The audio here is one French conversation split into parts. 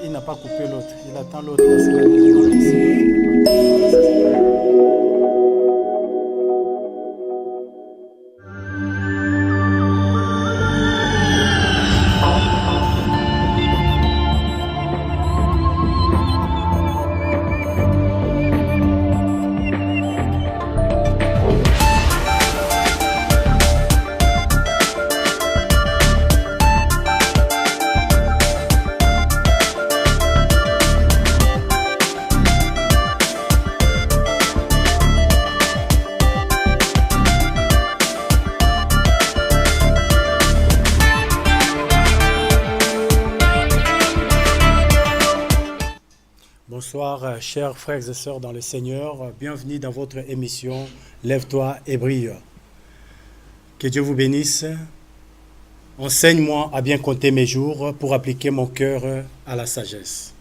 Il n'a pas coupé l'autre. Il attend l'autre parce qu'il a dit. Bonsoir, chers frères et sœurs dans le Seigneur. Bienvenue dans votre émission Lève-toi et brille. Que Dieu vous bénisse. Enseigne-moi à bien compter mes jours pour appliquer mon cœur à la sagesse.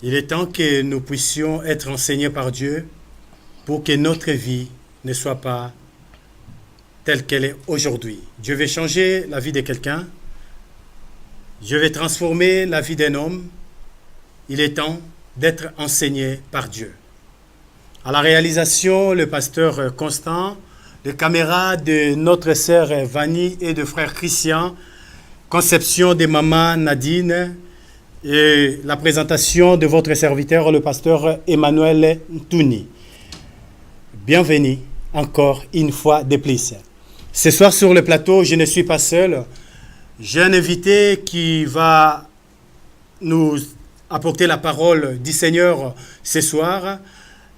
Il est temps que nous puissions être enseignés par Dieu pour que notre vie ne soit pas telle qu'elle est aujourd'hui. Dieu veut changer la vie de quelqu'un. Dieu veut transformer la vie d'un homme. Il est temps d'être enseigné par Dieu. À la réalisation, le pasteur Constant, les caméras de notre sœur Vanny et de frère Christian, conception de maman Nadine et la présentation de votre serviteur, le pasteur Emmanuel Ntouni. Bienvenue encore une fois de plus. Ce soir sur le plateau, je ne suis pas seul. J'ai un invité qui va nous apporter la parole du Seigneur ce soir.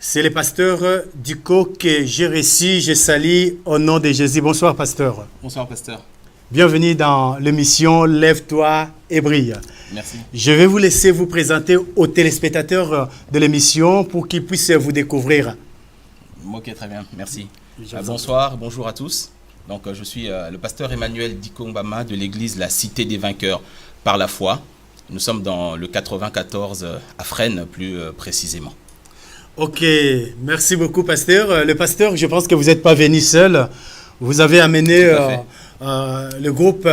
C'est le pasteur Diko que j'ai reçu, je salue au nom de Jésus. Bonsoir pasteur. Bonsoir pasteur. Bienvenue dans l'émission Lève-toi et brille. Merci. Je vais vous laisser vous présenter aux téléspectateurs de l'émission pour qu'ils puissent vous découvrir. Ok, très bien, merci. Bonsoir, bonjour à tous. Donc, je suis le pasteur Emmanuel Diko Mbama de l'église La Cité des Vainqueurs par la foi. Nous sommes dans le 94 à Fresnes, plus précisément. Ok, merci beaucoup, pasteur. Le pasteur, je pense que vous n'êtes pas venu seul. Vous avez amené le groupe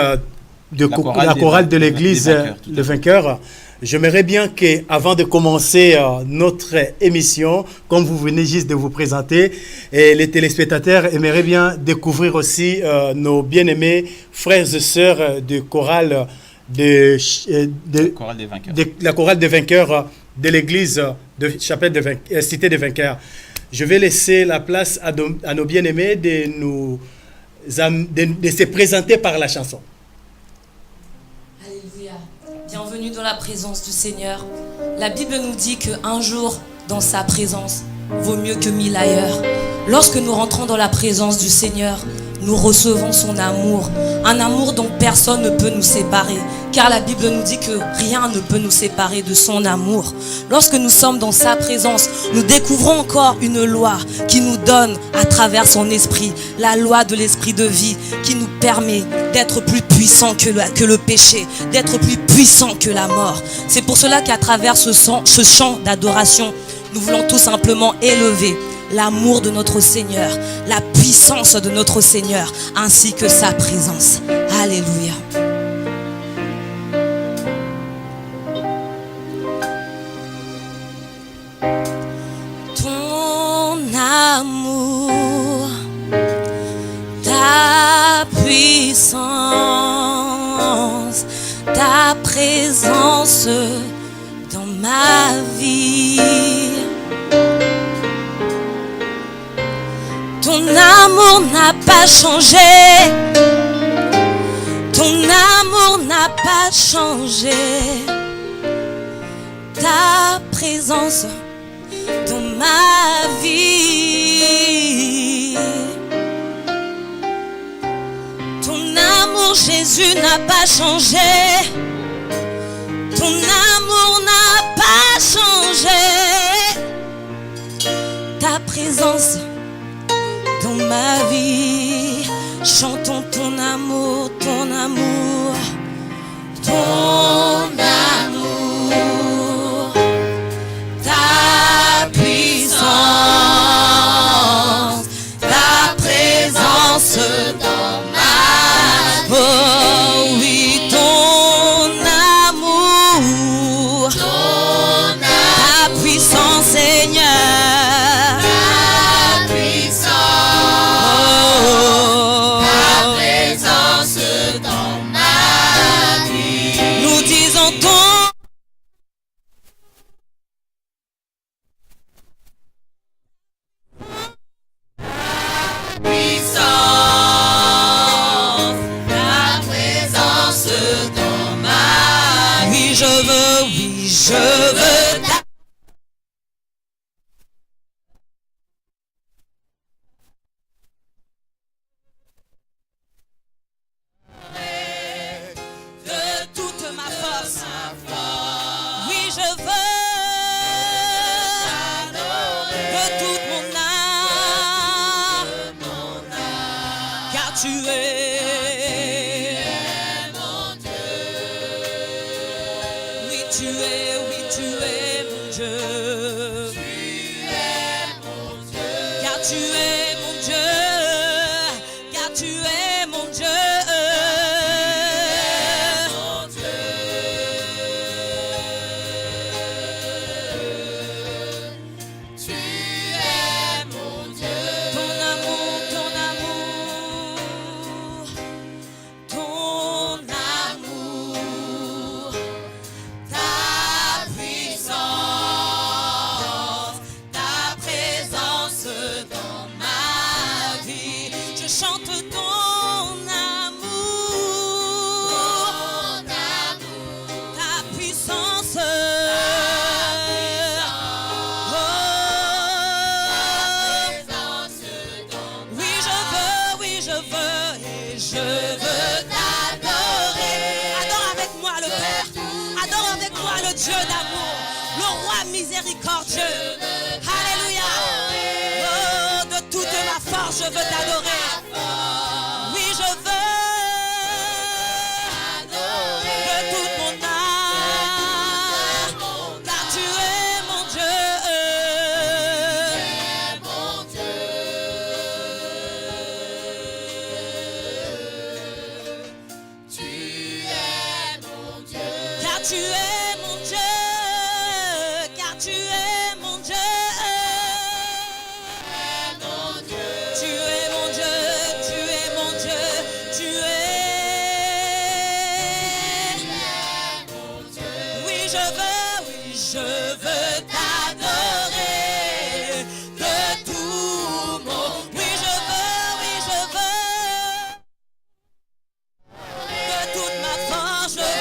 de la chorale de l'église Le Vainqueur. J'aimerais bien qu'avant de commencer notre émission, comme vous venez juste de vous présenter, et les téléspectateurs aimeraient bien découvrir aussi nos bien-aimés frères et sœurs de chorale la chorale des vainqueurs de l'église de chapelle de Cité des Vainqueurs. Je vais laisser la place à nos bien-aimés de se présenter par la chanson. Alléluia. Bienvenue dans la présence du Seigneur. La Bible nous dit qu'un jour dans sa présence vaut mieux que 1000 ailleurs. Lorsque nous rentrons dans la présence du Seigneur, nous recevons son amour, un amour dont personne ne peut nous séparer, car la Bible nous dit que rien ne peut nous séparer de son amour. Lorsque nous sommes dans sa présence, nous découvrons encore une loi qui nous donne à travers son esprit, la loi de l'esprit de vie, qui nous permet d'être plus puissants que le péché, d'être plus puissants que la mort. C'est pour cela qu'à travers ce chant d'adoration, nous voulons tout simplement élever l'amour de notre Seigneur, la puissance de notre Seigneur, ainsi que sa présence. Alléluia. Ton amour, ta puissance, ta présence dans ma vie. Ton amour n'a pas changé. Ton amour n'a pas changé. Ta présence dans ma vie. Ton amour, Jésus, n'a pas changé. Ton amour n'a pas changé. Ta présence dans ma vie, chantons ton amour, ton amour, ton amour, ta puissance, ta présence dans ma vie. Oh oui, ton amour. je veux, oui, je veux t'adorer. De toute ma force, oui, je veux de toute mon âme, car tu es mon Dieu. Oui, tu es mon Dieu. Car tu es mon Dieu, car tu es mon Dieu. Dieu d'amour, le roi miséricordieux. Alléluia. Oh, de toute ma force, je veux t'adorer. Oui, je veux de toute mon âme, car tu es mon Dieu. Tu es mon Dieu. Car tu es mon Dieu, car tu es mon Dieu. Tu es mon Dieu, tu es mon Dieu, tu es mon Dieu. Oui, je veux t'adorer de tout mon. Oui, je veux de toute ma force, je veux.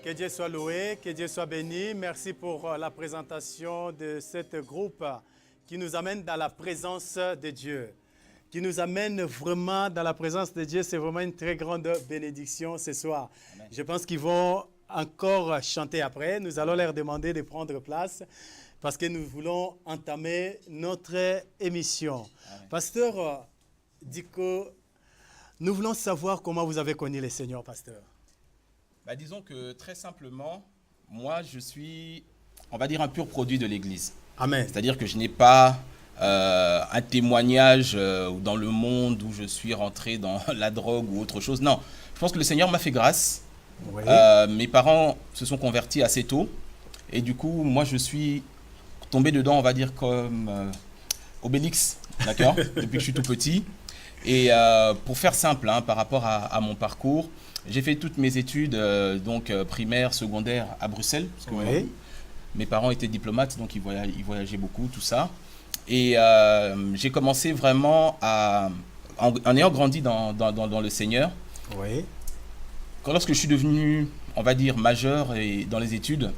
Que Dieu soit loué, que Dieu soit béni. Merci pour la présentation de ce groupe qui nous amène dans la présence de Dieu. Qui nous amène vraiment dans la présence de Dieu. C'est vraiment une très grande bénédiction ce soir. Amen. Je pense qu'ils vont encore chanter après. Nous allons leur demander de prendre place parce que nous voulons entamer notre émission. Amen. Pasteur Diko, nous voulons savoir comment vous avez connu le Seigneur, pasteur. Disons que très simplement, moi je suis, on va dire, un pur produit de l'Église. Amen. C'est-à-dire que je n'ai pas un témoignage dans le monde où je suis rentré dans la drogue ou autre chose. Non, je pense que le Seigneur m'a fait grâce. Oui. Mes parents se sont convertis assez tôt. Et du coup, moi je suis tombé dedans, on va dire, comme Obélix, d'accord, depuis que je suis tout petit. Et pour faire simple, par rapport à mon parcours, j'ai fait toutes mes études, primaires, secondaires à Bruxelles. Parce que mes parents étaient diplomates, donc ils voyageaient beaucoup, tout ça. Et j'ai commencé vraiment en ayant grandi dans le Seigneur. Oui. Lorsque je suis devenu, on va dire, majeur et dans les études,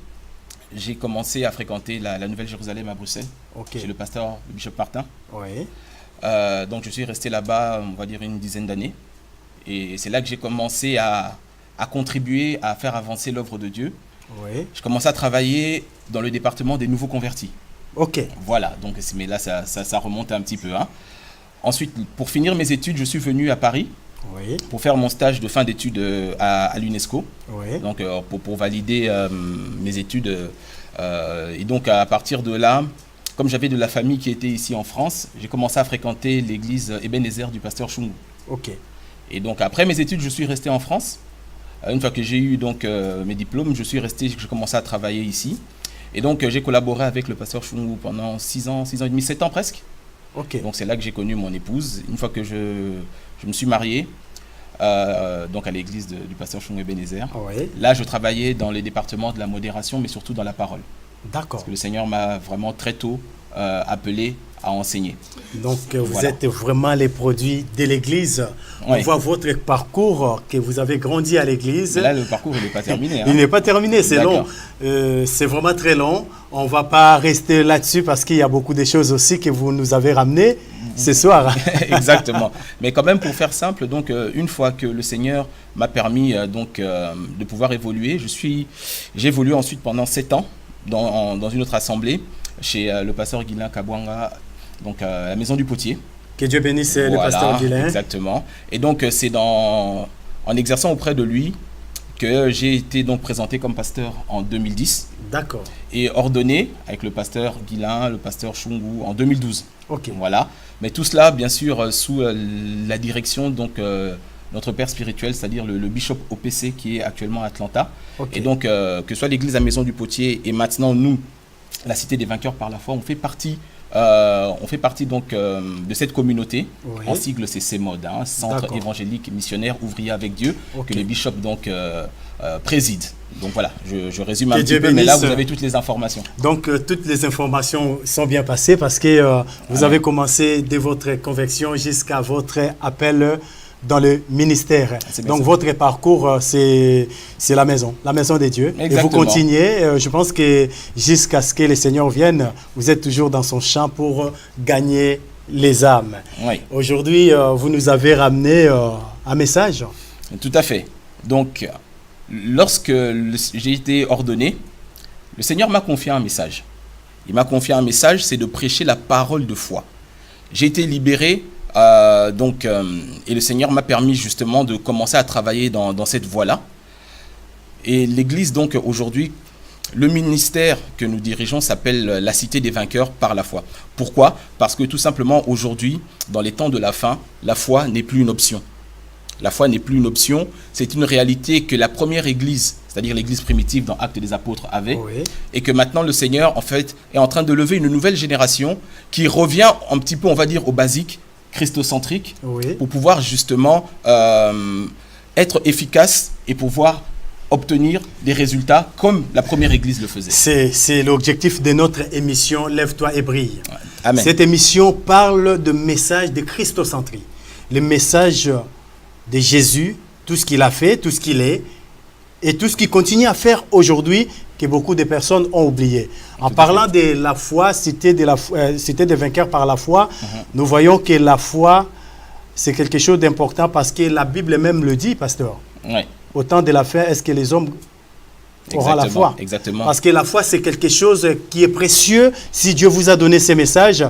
j'ai commencé à fréquenter la Nouvelle-Jérusalem à Bruxelles, chez le pasteur, le bishop Martin. Oui. Donc je suis resté là-bas, on va dire, une dizaine d'années. Et c'est là que j'ai commencé à contribuer à faire avancer l'œuvre de Dieu. Oui. Je commençais à travailler dans le département des nouveaux convertis. Ok. Voilà, donc, mais là, ça remonte un petit peu. Ensuite, pour finir mes études, je suis venu à Paris pour faire mon stage de fin d'études à l'UNESCO. Oui. Donc, pour valider mes études. Et donc, à partir de là, comme j'avais de la famille qui était ici en France, j'ai commencé à fréquenter l'église Ebenezer du pasteur Chungu. Ok. Et donc après mes études, je suis resté en France. Une fois que j'ai eu donc mes diplômes, j'ai commencé à travailler ici. Et donc j'ai collaboré avec le pasteur Chungu pendant 6 ans et demi, 7 ans presque. Ok. Donc c'est là que j'ai connu mon épouse. Une fois que je me suis marié, donc à l'église du pasteur Chungu Ebenezer. Oui. Là, je travaillais dans les départements de la modération, mais surtout dans la parole. D'accord. Parce que le Seigneur m'a vraiment très tôt appelé à enseigner. Donc vous êtes vraiment les produits de l'église. Oui. On voit votre parcours, que vous avez grandi à l'église. Mais là, le parcours, il n'est pas terminé. Il n'est pas terminé, c'est long. C'est vraiment très long. On ne va pas rester là-dessus parce qu'il y a beaucoup de choses aussi que vous nous avez ramenées ce soir. Exactement. Mais quand même, pour faire simple, donc, une fois que le Seigneur m'a permis de pouvoir évoluer, j'ai évolué ensuite pendant 7 ans dans une autre assemblée chez le pasteur Guilain Kabwanga, donc à la Maison du Potier. Que Dieu bénisse le pasteur Guilain. Exactement. Et donc, c'est en exerçant auprès de lui que j'ai été donc présenté comme pasteur en 2010. D'accord. Et ordonné avec le pasteur Guilain, le pasteur Chungu en 2012. Ok. Voilà. Mais tout cela, bien sûr, sous la direction donc notre père spirituel, c'est-à-dire le bishop OPC qui est actuellement à Atlanta. Okay. Et donc, que ce soit l'église à Maison du Potier et maintenant nous, la Cité des Vainqueurs par la foi, on fait partie donc de cette communauté. Oui. En sigle, c'est CEMOD, Centre évangélique missionnaire ouvrier avec Dieu, que le bishop donc préside. Donc voilà, je résume un petit peu, mais là vous avez toutes les informations. Donc toutes les informations sont bien passées parce que vous avez commencé dès votre conversion jusqu'à votre appel dans le ministère. Donc votre parcours, c'est la maison des dieux. Exactement. Et vous continuez, je pense que jusqu'à ce que le Seigneur vienne, vous êtes toujours dans son champ pour gagner les âmes. Oui. Aujourd'hui, vous nous avez ramené un message. Tout à fait. Donc, lorsque j'ai été ordonné, le Seigneur m'a confié un message. Il m'a confié un message, c'est de prêcher la parole de foi. J'ai été libéré et le Seigneur m'a permis justement de commencer à travailler dans cette voie-là. Et l'Église, donc aujourd'hui, le ministère que nous dirigeons s'appelle la Cité des Vainqueurs par la foi. Pourquoi? Parce que tout simplement aujourd'hui, dans les temps de la fin, la foi n'est plus une option. La foi n'est plus une option, c'est une réalité que la première Église, c'est-à-dire l'Église primitive dans Actes des Apôtres avait, oui. Et que maintenant le Seigneur en fait est en train de lever une nouvelle génération qui revient un petit peu, on va dire, au basique, christocentrique, oui. Pour pouvoir justement être efficace et pouvoir obtenir des résultats comme la première Église le faisait. C'est l'objectif de notre émission Lève-toi et brille. Ouais. Amen. Cette émission parle de message de christocentrie, le message de Jésus, tout ce qu'il a fait, tout ce qu'il est, et tout ce qu'il continue à faire aujourd'hui, que beaucoup de personnes ont oublié. En parlant de la foi, cité des vainqueurs par la foi, nous voyons que la foi, c'est quelque chose d'important parce que la Bible même le dit, pasteur. Oui. Au temps de la fin, est-ce que les hommes auront la foi? Exactement. Parce que la foi, c'est quelque chose qui est précieux. Si Dieu vous a donné ces messages,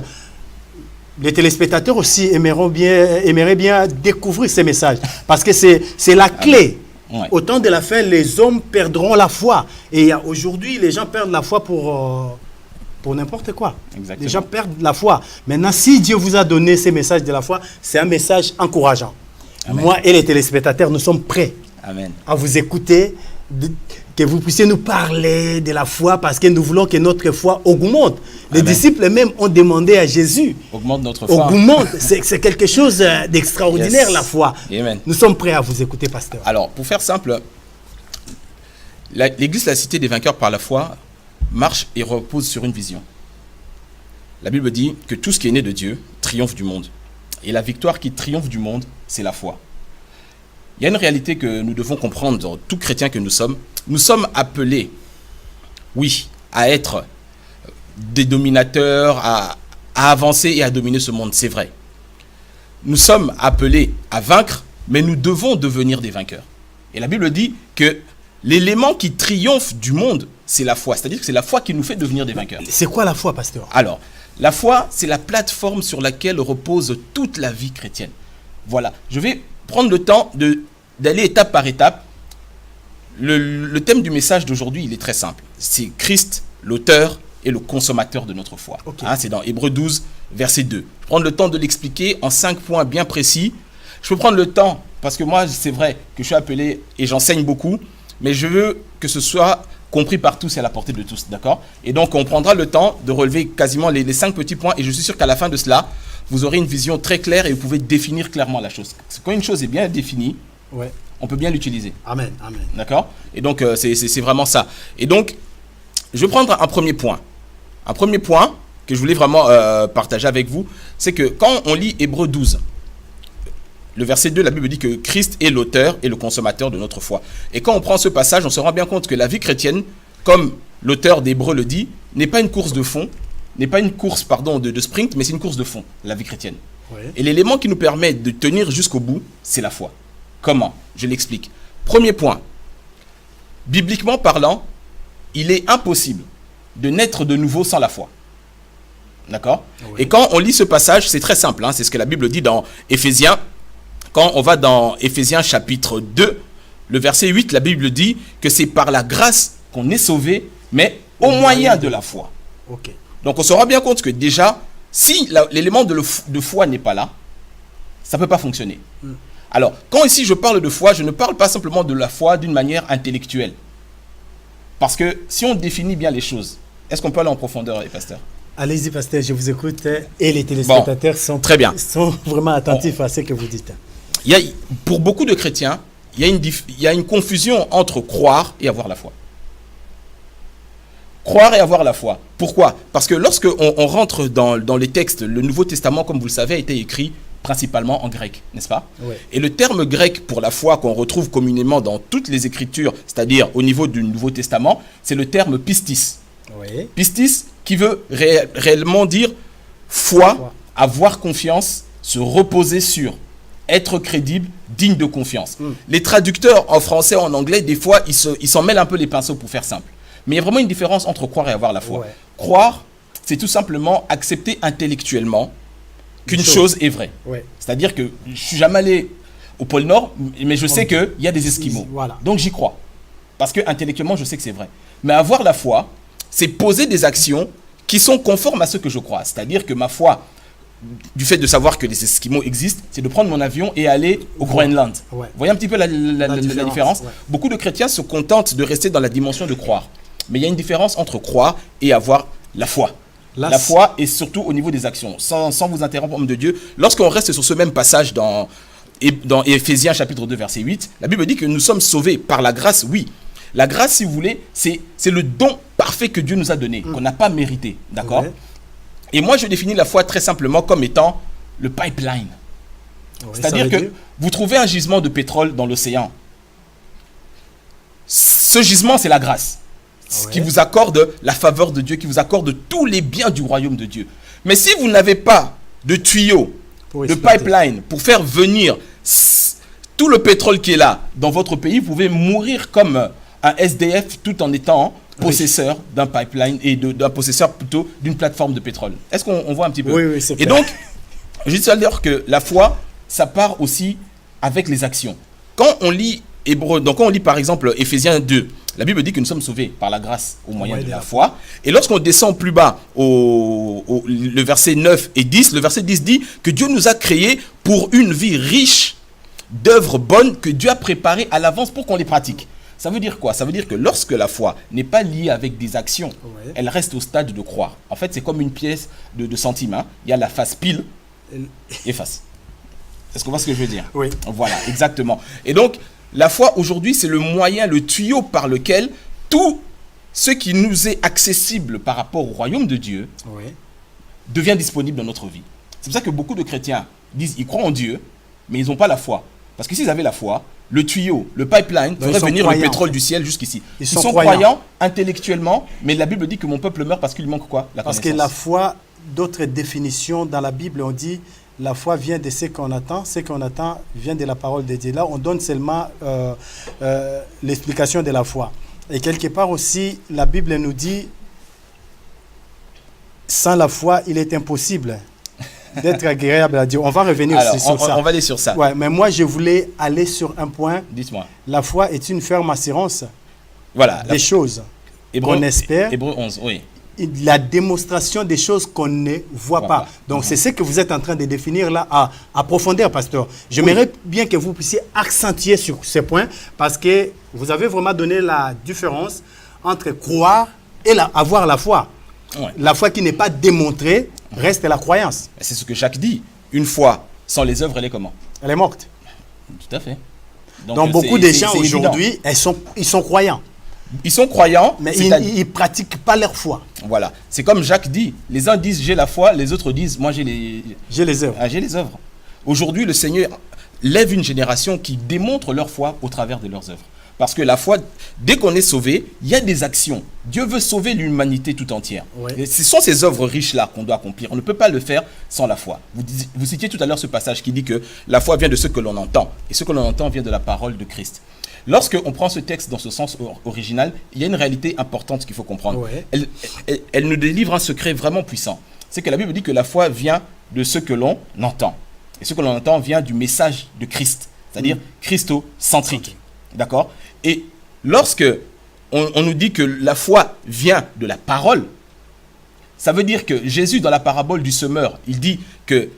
les téléspectateurs aussi aimeraient bien découvrir ces messages. Parce que c'est la clé. Ouais. Au temps de la fin, les hommes perdront la foi. Et aujourd'hui, les gens perdent la foi pour n'importe quoi. Exactement. Les gens perdent la foi. Maintenant, si Dieu vous a donné ces messages de la foi, c'est un message encourageant. Amen. Moi et les téléspectateurs, nous sommes prêts. Amen. À vous écouter, que vous puissiez nous parler de la foi parce que nous voulons que notre foi augmente. Les disciples même ont demandé à Jésus. Augmente notre foi. Augmente, c'est quelque chose d'extraordinaire, yes. La foi. Amen. Nous sommes prêts à vous écouter, pasteur. Alors, pour faire simple, l'Église, la Cité des Vainqueurs par la foi, marche et repose sur une vision. La Bible dit que tout ce qui est né de Dieu triomphe du monde. Et la victoire qui triomphe du monde, c'est la foi. Il y a une réalité que nous devons comprendre, tout chrétien que nous sommes. Nous sommes appelés, oui, à être des dominateurs, à avancer et à dominer ce monde, c'est vrai. Nous sommes appelés à vaincre, mais nous devons devenir des vainqueurs. Et la Bible dit que l'élément qui triomphe du monde, c'est la foi. C'est-à-dire que c'est la foi qui nous fait devenir des vainqueurs. C'est quoi la foi, pasteur? Alors, la foi, c'est la plateforme sur laquelle repose toute la vie chrétienne. Voilà, je vais prendre le temps d'aller étape par étape. Le thème du message d'aujourd'hui, il est très simple. C'est Christ, l'auteur et le consommateur de notre foi. Okay. Hein, c'est dans Hébreux 12, verset 2. Je vais prendre le temps de l'expliquer en 5 points bien précis. Je peux prendre le temps, parce que moi, c'est vrai que je suis appelé et j'enseigne beaucoup, mais je veux que ce soit compris par tous et à la portée de tous, d'accord? Et donc, on prendra le temps de relever quasiment les 5 petits points, et je suis sûr qu'à la fin de cela, vous aurez une vision très claire et vous pouvez définir clairement la chose. Quand une chose est bien définie, Ouais. on peut bien l'utiliser. Amen. Amen. D'accord? Et donc, c'est vraiment ça. Et donc, je vais prendre un premier point. Un premier point que je voulais vraiment partager avec vous, c'est que quand on lit Hébreux 12, le verset 2, la Bible dit que Christ est l'auteur et le consommateur de notre foi. Et quand on prend ce passage, on se rend bien compte que la vie chrétienne, comme l'auteur d'Hébreux le dit, n'est pas une course de fond, n'est pas une course de sprint, mais c'est une course de fond, la vie chrétienne. Ouais. Et l'élément qui nous permet de tenir jusqu'au bout, c'est la foi. Comment? Je l'explique. Premier point. Bibliquement parlant, il est impossible de naître de nouveau sans la foi. D'accord? Ouais. Et quand on lit ce passage, c'est très simple, hein, c'est ce que la Bible dit dans Éphésiens. Quand on va dans Éphésiens chapitre 2, le verset 8, la Bible dit que c'est par la grâce qu'on est sauvé, mais au moyen de la foi. Ok. Donc on se rend bien compte que déjà, si l'élément de foi n'est pas là, ça ne peut pas fonctionner. Alors, quand ici je parle de foi, je ne parle pas simplement de la foi d'une manière intellectuelle. Parce que si on définit bien les choses, est-ce qu'on peut aller en profondeur, les pasteurs? Allez-y, pasteur, je vous écoute. Et les téléspectateurs très bien. sont vraiment attentifs à ce que vous dites. Pour beaucoup de chrétiens, il y a une confusion entre croire et avoir la foi. Croire et avoir la foi. Pourquoi? Parce que lorsque on rentre dans les textes, le Nouveau Testament, comme vous le savez, a été écrit principalement en grec, n'est-ce pas? Ouais. Et le terme grec pour la foi qu'on retrouve communément dans toutes les Écritures, c'est-à-dire au niveau du Nouveau Testament, c'est le terme pistis. Oui. Pistis qui veut réellement dire foi, avoir confiance, se reposer sur, être crédible, digne de confiance. Les traducteurs en français, en anglais, des fois, ils s'en mêlent un peu les pinceaux pour faire simple. Mais il y a vraiment une différence entre croire et avoir la foi. Ouais. Croire, c'est tout simplement accepter intellectuellement qu'une chose est vraie. Ouais. C'est-à-dire que je ne suis jamais allé au pôle Nord, mais je sais qu'il y a des Esquimaux. Voilà. Donc j'y crois. Parce que intellectuellement, je sais que c'est vrai. Mais avoir la foi, c'est poser des actions qui sont conformes à ce que je crois. C'est-à-dire que ma foi, du fait de savoir que les Esquimaux existent, c'est de prendre mon avion et aller au Groenland. Ouais. Vous voyez un petit peu la différence? Ouais. Beaucoup de chrétiens se contentent de rester dans la dimension de croire. Mais il y a une différence entre croire et avoir la foi. La foi est surtout au niveau des actions. Sans vous interrompre, homme de Dieu, lorsqu'on reste sur ce même passage dans Éphésiens chapitre 2, verset 8, la Bible dit que nous sommes sauvés par la grâce, oui. La grâce, si vous voulez, c'est le don parfait que Dieu nous a donné, qu'on n'a pas mérité. D'accord? Ouais. Et moi, je définis la foi très simplement comme étant le pipeline. Ouais, C'est-à-dire que vous trouvez un gisement de pétrole dans l'océan. Ce gisement, c'est la grâce. Ouais. Qui vous accorde la faveur de Dieu, qui vous accorde tous les biens du royaume de Dieu. Mais si vous n'avez pas de tuyau, de pipeline, pour faire venir tout le pétrole qui est là dans votre pays, vous pouvez mourir comme un SDF tout en étant possesseur d'un pipeline et d'un possesseur plutôt d'une plateforme de pétrole. Est-ce qu'on voit un petit peu? Oui, c'est Et clair. donc, juste à dire que la foi, ça part aussi avec les actions. Quand on lit Hébreux, donc quand on lit par exemple Éphésiens 2, la Bible dit que nous sommes sauvés par la grâce au moyen de la foi. Et lorsqu'on descend plus bas, le verset 9 et 10, le verset 10 dit que Dieu nous a créés pour une vie riche d'œuvres bonnes que Dieu a préparées à l'avance pour qu'on les pratique. Ça veut dire quoi? Ça veut dire que lorsque la foi n'est pas liée avec des actions, elle reste au stade de croire. En fait, c'est comme une pièce de centimes. Hein. Il y a la face pile et face. Est-ce qu'on voit ce que je veux dire? Oui. Voilà, exactement. Et donc, la foi aujourd'hui, c'est le moyen, le tuyau par lequel tout ce qui nous est accessible par rapport au royaume de Dieu devient disponible dans notre vie. C'est pour ça que beaucoup de chrétiens disent ils croient en Dieu, mais ils n'ont pas la foi. Parce que s'ils avaient la foi, le tuyau, le pipeline ferait venir le pétrole du ciel jusqu'ici. Ils sont croyants intellectuellement, mais la Bible dit que mon peuple meurt parce qu'il manque quoi? La connaissance. Parce que la foi, d'autres définitions dans la Bible, on dit la foi vient de ce qu'on attend vient de la parole de Dieu. Là, on donne seulement l'explication de la foi. Et quelque part aussi, la Bible nous dit, sans la foi, il est impossible d'être agréable à Dieu. On va revenir aussi sur ça. On va aller sur ça. Ouais, mais moi, je voulais aller sur un point. Dites-moi. La foi est une ferme assurance des choses qu'on espère. Hébreux 11, oui. la démonstration des choses qu'on ne voit pas. Donc, c'est ce que vous êtes en train de définir là, à approfondir, pasteur. J'aimerais bien que vous puissiez accentuer sur ces points parce que vous avez vraiment donné la différence entre croire et avoir la foi. Ouais. La foi qui n'est pas démontrée reste la croyance. C'est ce que Jacques dit. Une foi sans les œuvres, elle est comment? Elle est morte. Tout à fait. Donc beaucoup de gens aujourd'hui, ils sont croyants. Ils sont croyants, mais ils ne pratiquent pas leur foi. Voilà. C'est comme Jacques dit. Les uns disent j'ai la foi, les autres disent moi j'ai les œuvres. J'ai les œuvres. Aujourd'hui, le Seigneur lève une génération qui démontre leur foi au travers de leurs œuvres. Parce que la foi, dès qu'on est sauvé, il y a des actions. Dieu veut sauver l'humanité tout entière. Oui. Et ce sont ces œuvres riches-là qu'on doit accomplir. On ne peut pas le faire sans la foi. Vous citiez tout à l'heure ce passage qui dit que la foi vient de ce que l'on entend. Et ce que l'on entend vient de la parole de Christ. Lorsqu'on prend ce texte dans ce sens original, il y a une réalité importante qu'il faut comprendre. Oui. Elle nous délivre un secret vraiment puissant. C'est que la Bible dit que la foi vient de ce que l'on entend. Et ce que l'on entend vient du message de Christ, c'est-à-dire christocentrique. D'accord? Et lorsque on nous dit que la foi vient de la parole, ça veut dire que Jésus, dans la parabole du semeur, il dit que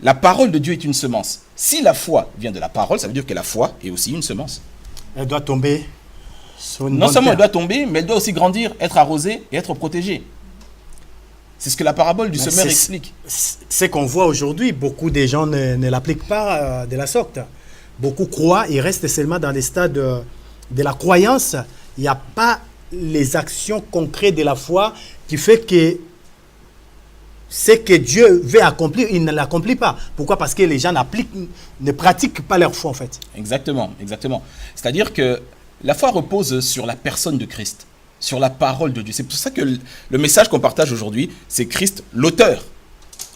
la parole de Dieu est une semence. Si la foi vient de la parole, ça veut dire que la foi est aussi une semence. Elle doit tomber sur une Non seulement terre. elle doit tomber, mais elle doit aussi grandir, être arrosée et être protégée. C'est ce que la parabole du semeur explique. C'est qu'on voit aujourd'hui, beaucoup de gens ne l'appliquent pas de la sorte. Beaucoup croient, ils restent seulement dans les stades de la croyance. Il n'y a pas les actions concrètes de la foi qui fait que ce que Dieu veut accomplir, il ne l'accomplit pas. Pourquoi? Parce que les gens ne pratiquent pas leur foi en fait. Exactement, exactement. C'est-à-dire que la foi repose sur la personne de Christ, sur la parole de Dieu. C'est pour ça que le message qu'on partage aujourd'hui, c'est Christ, l'auteur.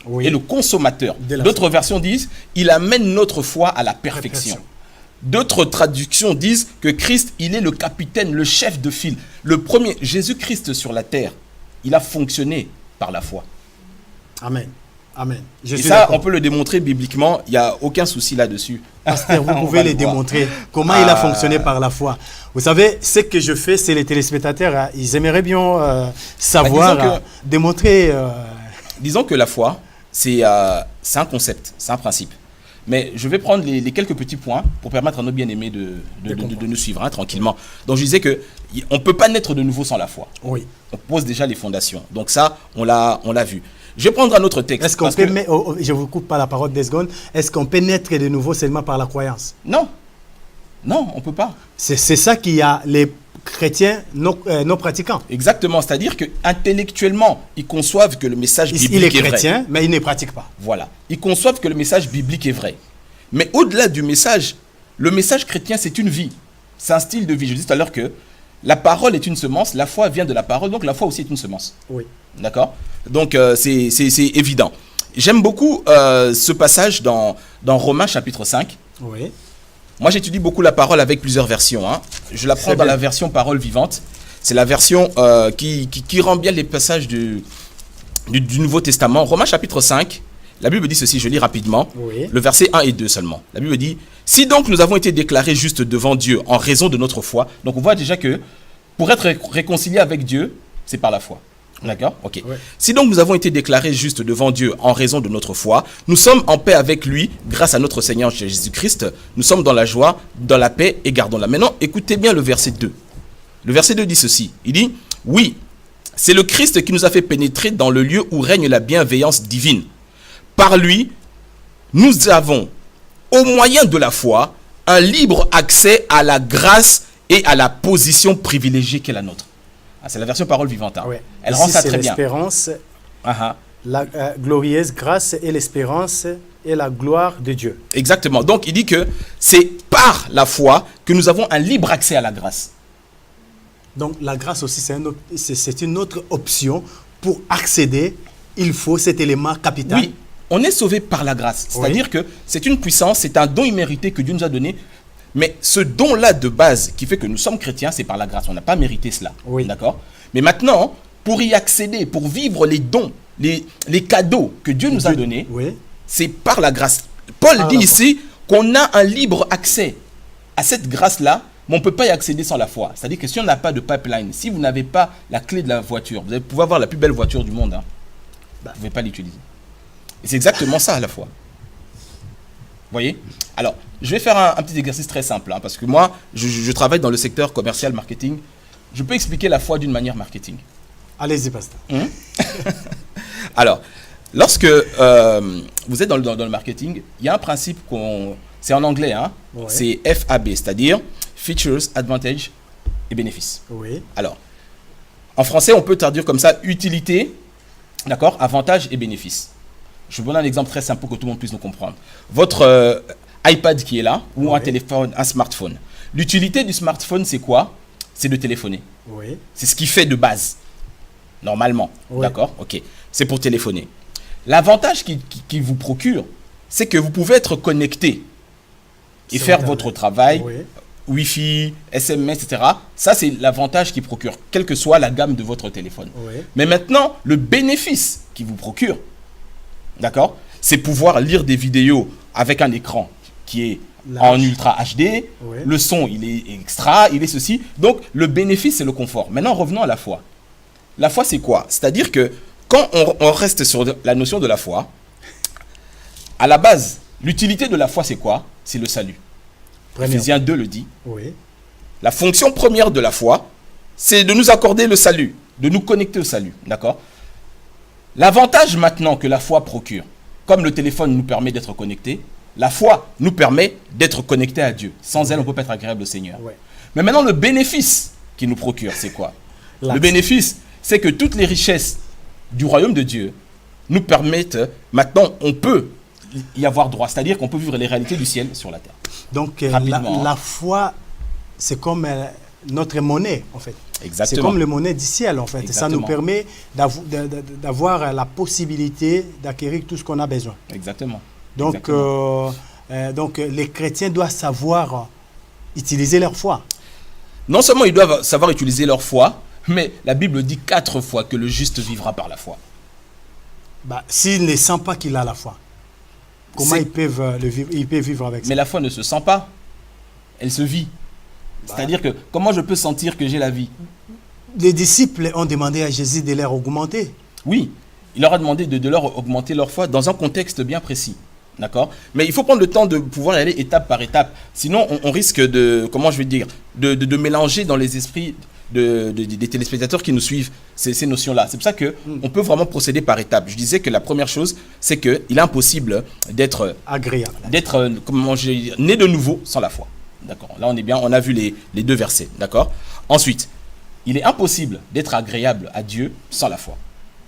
Oui. Et le consommateur. D'autres versions disent, il amène notre foi à la perfection. D'autres traductions disent que Christ, il est le capitaine, le chef de file. Le premier, Jésus-Christ sur la terre, il a fonctionné par la foi. Amen. Amen. Et ça, on peut le démontrer bibliquement, il n'y a aucun souci là-dessus. Pasteur, vous pouvez le démontrer. Comment il a fonctionné par la foi. Vous savez, ce que je fais, c'est les téléspectateurs, ils aimeraient bien savoir, démontrer. Disons que la foi, c'est un concept, c'est un principe. Mais je vais prendre les quelques petits points pour permettre à nos bien-aimés de nous suivre tranquillement. Donc je disais qu'on ne peut pas naître de nouveau sans la foi. Oui. On pose déjà les fondations. Donc ça, on l'a vu. Je vais prendre un autre texte. Est-ce qu'on peut, je ne vous coupe pas la parole 2 secondes, est-ce qu'on peut naître de nouveau seulement par la croyance? Non. Non, on ne peut pas. C'est ça qu'il y a les chrétiens non pratiquants. Exactement, c'est-à-dire qu'intellectuellement, ils conçoivent que le message biblique est vrai. Il est chrétien, mais il ne pratique pas. Voilà, ils conçoivent que le message biblique est vrai. Mais au-delà du message, le message chrétien, c'est une vie. C'est un style de vie. Je disais tout à l'heure que la parole est une semence, la foi vient de la parole, donc la foi aussi est une semence. Oui. D'accord? Donc c'est évident. J'aime beaucoup ce passage dans Romains chapitre 5. Oui. Moi, j'étudie beaucoup la parole avec plusieurs versions. Je la prends dans la version parole vivante. C'est la version qui rend bien les passages du Nouveau Testament. Romains chapitre 5, la Bible dit ceci, je lis rapidement. Oui. Le verset 1 et 2 seulement. La Bible dit, « Si donc nous avons été déclarés justes devant Dieu en raison de notre foi », donc on voit déjà que pour être réconcilié avec Dieu, c'est par la foi. D'accord? Ok. Ouais. Si donc nous avons été déclarés justes devant Dieu en raison de notre foi, nous sommes en paix avec lui grâce à notre Seigneur Jésus-Christ. Nous sommes dans la joie, dans la paix et gardons-la. Maintenant, écoutez bien le verset 2. Le verset 2 dit ceci. Il dit, « Oui, c'est le Christ qui nous a fait pénétrer dans le lieu où règne la bienveillance divine. Par lui, nous avons, au moyen de la foi, un libre accès à la grâce et à la position privilégiée qu'est la nôtre. » C'est la version parole vivante. Ouais. Elle ici, rend ça très bien. L'espérance, la glorieuse grâce et l'espérance et la gloire de Dieu. Exactement. Donc, il dit que c'est par la foi que nous avons un libre accès à la grâce. Donc, la grâce aussi, c'est une autre option pour accéder. Il faut cet élément capital. Oui, on est sauvé par la grâce. C'est-à-dire que c'est une puissance, c'est un don immérité que Dieu nous a donné. Mais ce don-là de base qui fait que nous sommes chrétiens, c'est par la grâce. On n'a pas mérité cela. Oui. D'accord? Mais maintenant, pour y accéder, pour vivre les dons, les cadeaux que Dieu nous a donnés, oui, c'est par la grâce. Paul dit ici qu'on a un libre accès à cette grâce-là mais on ne peut pas y accéder sans la foi. C'est-à-dire que si on n'a pas de pipeline, si vous n'avez pas la clé de la voiture, vous allez pouvoir avoir la plus belle voiture du monde, hein, vous ne pouvez pas l'utiliser. Et c'est exactement ça, la foi. Vous voyez? Alors, je vais faire un petit exercice très simple, hein, parce que moi, je travaille dans le secteur commercial, marketing. Je peux expliquer la foi d'une manière marketing. Allez-y, pasteur. Alors, lorsque vous êtes dans le marketing, il y a un principe c'est en anglais, hein, Ouais. c'est FAB, c'est-à-dire Features, Advantage et Bénéfices. Oui. Alors, en français, on peut traduire comme ça, utilité, d'accord, avantage et bénéfice. Je vous donne un exemple très simple pour que tout le monde puisse nous comprendre. Votre iPad qui est là, ou un téléphone, un smartphone. L'utilité du smartphone, c'est quoi? C'est de téléphoner. Oui. C'est ce qu'il fait de base, normalement. Oui. D'accord? Ok. C'est pour téléphoner. L'avantage qu'il vous procure, c'est que vous pouvez être connecté et Sur faire Internet. votre travail, Oui. Wi-Fi, SMS, etc. Ça, c'est l'avantage qu'il procure, quelle que soit la gamme de votre téléphone. Oui. Mais maintenant, le bénéfice qu'il vous procure, d'accord, c'est pouvoir lire des vidéos avec un écran qui est en Large. Ultra HD, Oui. le son, il est extra, il est ceci. Donc, le bénéfice, c'est le confort. Maintenant, revenons à la foi. La foi, c'est quoi? C'est-à-dire que quand on reste sur la notion de la foi, à la base, l'utilité de la foi, c'est quoi? C'est le salut. Première. Ephésiens 2 le dit. Oui. La fonction première de la foi, c'est de nous accorder le salut, de nous connecter au salut. D'accord? L'avantage maintenant que la foi procure, comme le téléphone nous permet d'être connectés, la foi nous permet d'être connectés à Dieu. Sans elle, on ne peut pas être agréable au Seigneur. Ouais. Mais maintenant, le bénéfice qu'il nous procure, c'est quoi? L'axe. Le bénéfice, c'est que toutes les richesses du royaume de Dieu nous permettent, maintenant, on peut y avoir droit. C'est-à-dire qu'on peut vivre les réalités du ciel sur la terre. Donc, Rapidement. la foi, c'est comme notre monnaie, en fait. Exactement. C'est comme le monnaie du ciel, en fait. Et ça nous Exactement. permet d'avoir la possibilité d'acquérir tout ce qu'on a besoin. Exactement. Donc, Exactement. Les chrétiens doivent savoir utiliser leur foi. Non seulement ils doivent savoir utiliser leur foi, mais la Bible dit 4 fois que le juste vivra par la foi. S'ils ne sentent pas qu'il a la foi, comment ils peuvent vivre avec ça? Mais la foi ne se sent pas, elle se vit. C'est-à-dire que comment je peux sentir que j'ai la vie? Les disciples ont demandé à Jésus de leur augmenter. Oui, il leur a demandé de leur augmenter leur foi dans un contexte bien précis. D'accord? Mais il faut prendre le temps de pouvoir y aller étape par étape. Sinon, on risque de, comment je vais dire, de mélanger dans les esprits des téléspectateurs qui nous suivent ces notions-là. C'est pour ça qu'on peut vraiment procéder par étapes. Je disais que la première chose, c'est qu'il est impossible d'être Agréable. comment je vais dire, né de nouveau sans la foi. D'accord? Là, on est bien, on a vu les 2 versets. D'accord? Ensuite, il est impossible d'être agréable à Dieu sans la foi.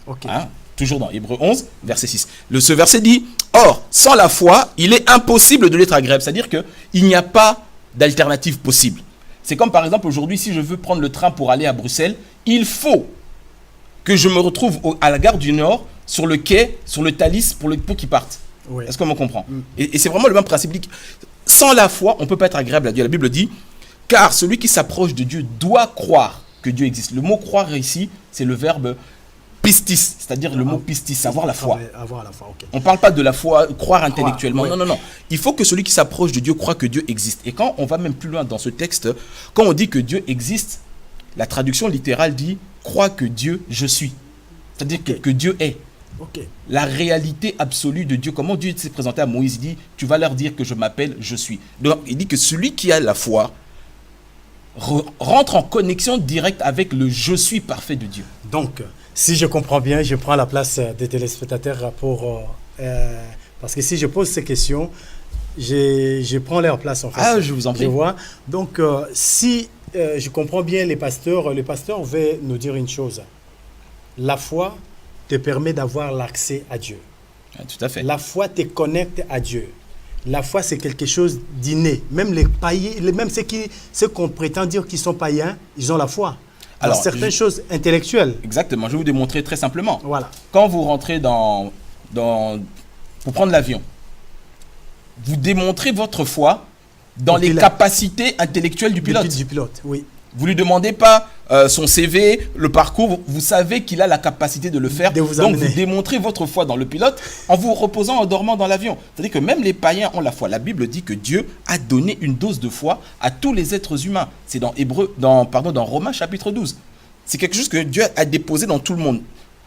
Ok. Hein? Toujours dans Hébreux 11, verset 6. Ce verset dit, « Or, sans la foi, il est impossible de l'être agréable. » C'est-à-dire qu'il n'y a pas d'alternative possible. C'est comme par exemple aujourd'hui, si je veux prendre le train pour aller à Bruxelles, il faut que je me retrouve à la gare du Nord, sur le quai, sur le Thalys, pour qu'il parte. Oui. Est-ce qu'on comprend? Et c'est vraiment le même principe. Sans la foi, on ne peut pas être agréable à Dieu. La Bible dit, « Car celui qui s'approche de Dieu doit croire que Dieu existe. » Le mot « croire » ici, c'est le verbe pistis, c'est-à-dire le mot pistis, avoir la foi. Avoir la foi, ok. On ne parle pas de la foi, croire intellectuellement. ouais. Non. Il faut que celui qui s'approche de Dieu croit que Dieu existe. Et quand on va même plus loin dans ce texte, quand on dit que Dieu existe, la traduction littérale dit « crois que Dieu, je suis ». C'est-à-dire que Dieu est. Ok. La réalité absolue de Dieu. Comment Dieu s'est présenté à Moïse? Il dit « tu vas leur dire que je m'appelle, je suis ». Donc il dit que celui qui a la foi rentre en connexion directe avec le « je suis » parfait de Dieu. Donc, si je comprends bien, je prends la place des téléspectateurs parce que si je pose ces questions, je prends leur place en fait. Ah, je vous en prie. Je vois. Donc, si je comprends bien les pasteurs veulent nous dire une chose. La foi te permet d'avoir l'accès à Dieu. Ah, tout à fait. La foi te connecte à Dieu. La foi, c'est quelque chose d'inné. Même les païens, même ceux qu'on prétend dire qu'ils sont païens, ils ont la foi. Alors, certaines choses intellectuelles. Exactement, je vais vous démontrer très simplement. Voilà. Quand vous rentrez pour prendre l'avion, vous démontrez votre foi dans les capacités intellectuelles du pilote. Du pilote, oui. Vous lui demandez pas son CV, le parcours. Vous savez qu'il a la capacité de le faire. Donc vous démontrez votre foi dans le pilote en vous reposant, en dormant dans l'avion. C'est-à-dire que même les païens ont la foi. La Bible dit que Dieu a donné une dose de foi à tous les êtres humains. C'est dans Romains chapitre 12. C'est quelque chose que Dieu a déposé dans tout le monde.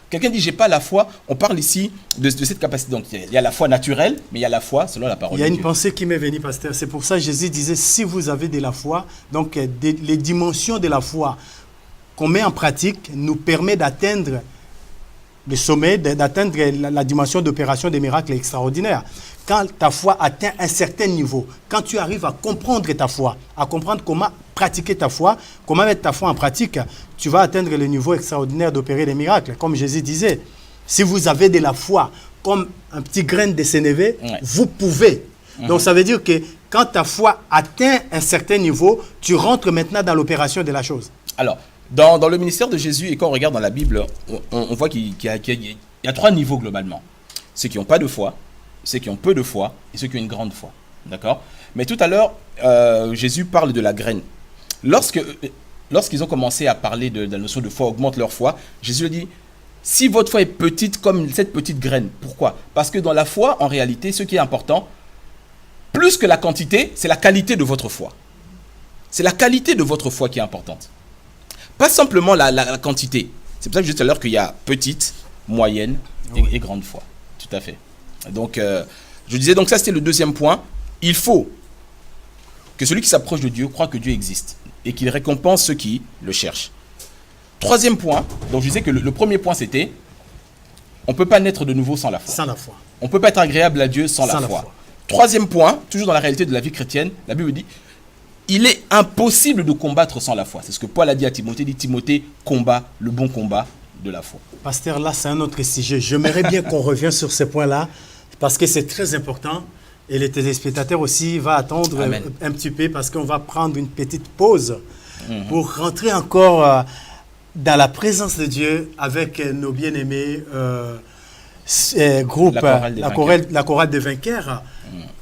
Quelqu'un dit, j'ai pas la foi. On parle ici de cette capacité. Donc, il y a la foi naturelle, mais il y a la foi selon la parole de Dieu. Il y a une pensée qui m'est venue, pasteur. C'est pour ça que Jésus disait, si vous avez de la foi, donc les dimensions de la foi qu'on met en pratique nous permet d'atteindre le sommet, d'atteindre la dimension d'opération des miracles extraordinaires. Quand ta foi atteint un certain niveau, quand tu arrives à comprendre ta foi, à comprendre comment pratiquer ta foi, comment mettre ta foi en pratique, tu vas atteindre le niveau extraordinaire d'opérer des miracles. Comme Jésus disait, si vous avez de la foi comme un petit grain de sénévé, vous pouvez. Donc ça veut dire que quand ta foi atteint un certain niveau, tu rentres maintenant dans l'opération de la chose. Alors, dans le ministère de Jésus, et quand on regarde dans la Bible, on voit qu'il y a 3 niveaux globalement. Ceux qui n'ont pas de foi, ceux qui ont peu de foi et ceux qui ont une grande foi. D'accord ? Mais tout à l'heure, Jésus parle de la graine. Lorsqu'ils ont commencé à parler de la notion de foi, augmente leur foi, Jésus dit, si votre foi est petite comme cette petite graine, pourquoi ? Parce que dans la foi, en réalité, ce qui est important, plus que la quantité, c'est la qualité de votre foi. C'est la qualité de votre foi qui est importante. Pas simplement la quantité. C'est pour ça que je disais tout à l'heure qu'il y a petite, moyenne et grande foi. Tout à fait. Donc, je disais, donc ça c'était le deuxième point. Il faut que celui qui s'approche de Dieu croit que Dieu existe et qu'il récompense ceux qui le cherchent. Troisième point, donc je disais que le premier point c'était, on ne peut pas naître de nouveau sans la foi. Sans la foi. On ne peut pas être agréable à Dieu sans la foi. Troisième point, toujours dans la réalité de la vie chrétienne, la Bible dit, il est impossible de combattre sans la foi. C'est ce que Paul a dit à Timothée. Il dit, Timothée, combat le bon combat de la foi. Pasteur, là, c'est un autre sujet. J'aimerais bien qu'on revienne sur ce point-là, parce que c'est très important. Et les téléspectateurs aussi vont attendre un petit peu, parce qu'on va prendre une petite pause pour rentrer encore dans la présence de Dieu avec nos bien-aimés groupes, la chorale des vainqueurs.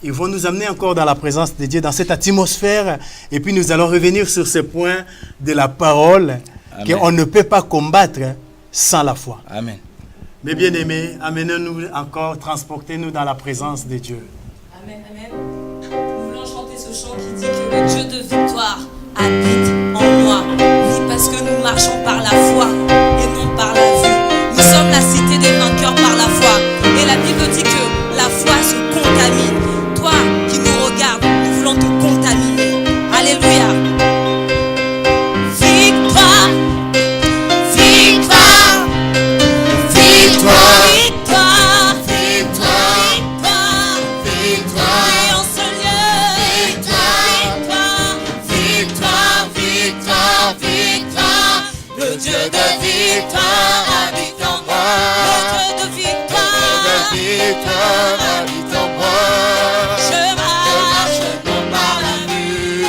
Ils vont nous amener encore dans la présence de Dieu, dans cette atmosphère. Et puis nous allons revenir sur ce point de la parole qu'on ne peut pas combattre sans la foi. Amen. Mes bien-aimés, amenez-nous encore, transportez-nous dans la présence de Dieu. Amen, amen. Nous voulons chanter ce chant qui dit que le Dieu de victoire habite en moi. Oui, parce que nous marchons par la foi et non par la vue. Nous sommes la cité des vainqueurs par la foi. Et la Bible dit que la foi se contamine. Toi qui nous regardes, nous voulons te contaminer. Alléluia. Victoire, victoire, victoire, victoire, victoire, victoire, et en ce lieu, victoire, victoire, victoire, victoire, le Dieu de victoire habite en moi, le Dieu de victoire habite en moi. Je marche non par la vue,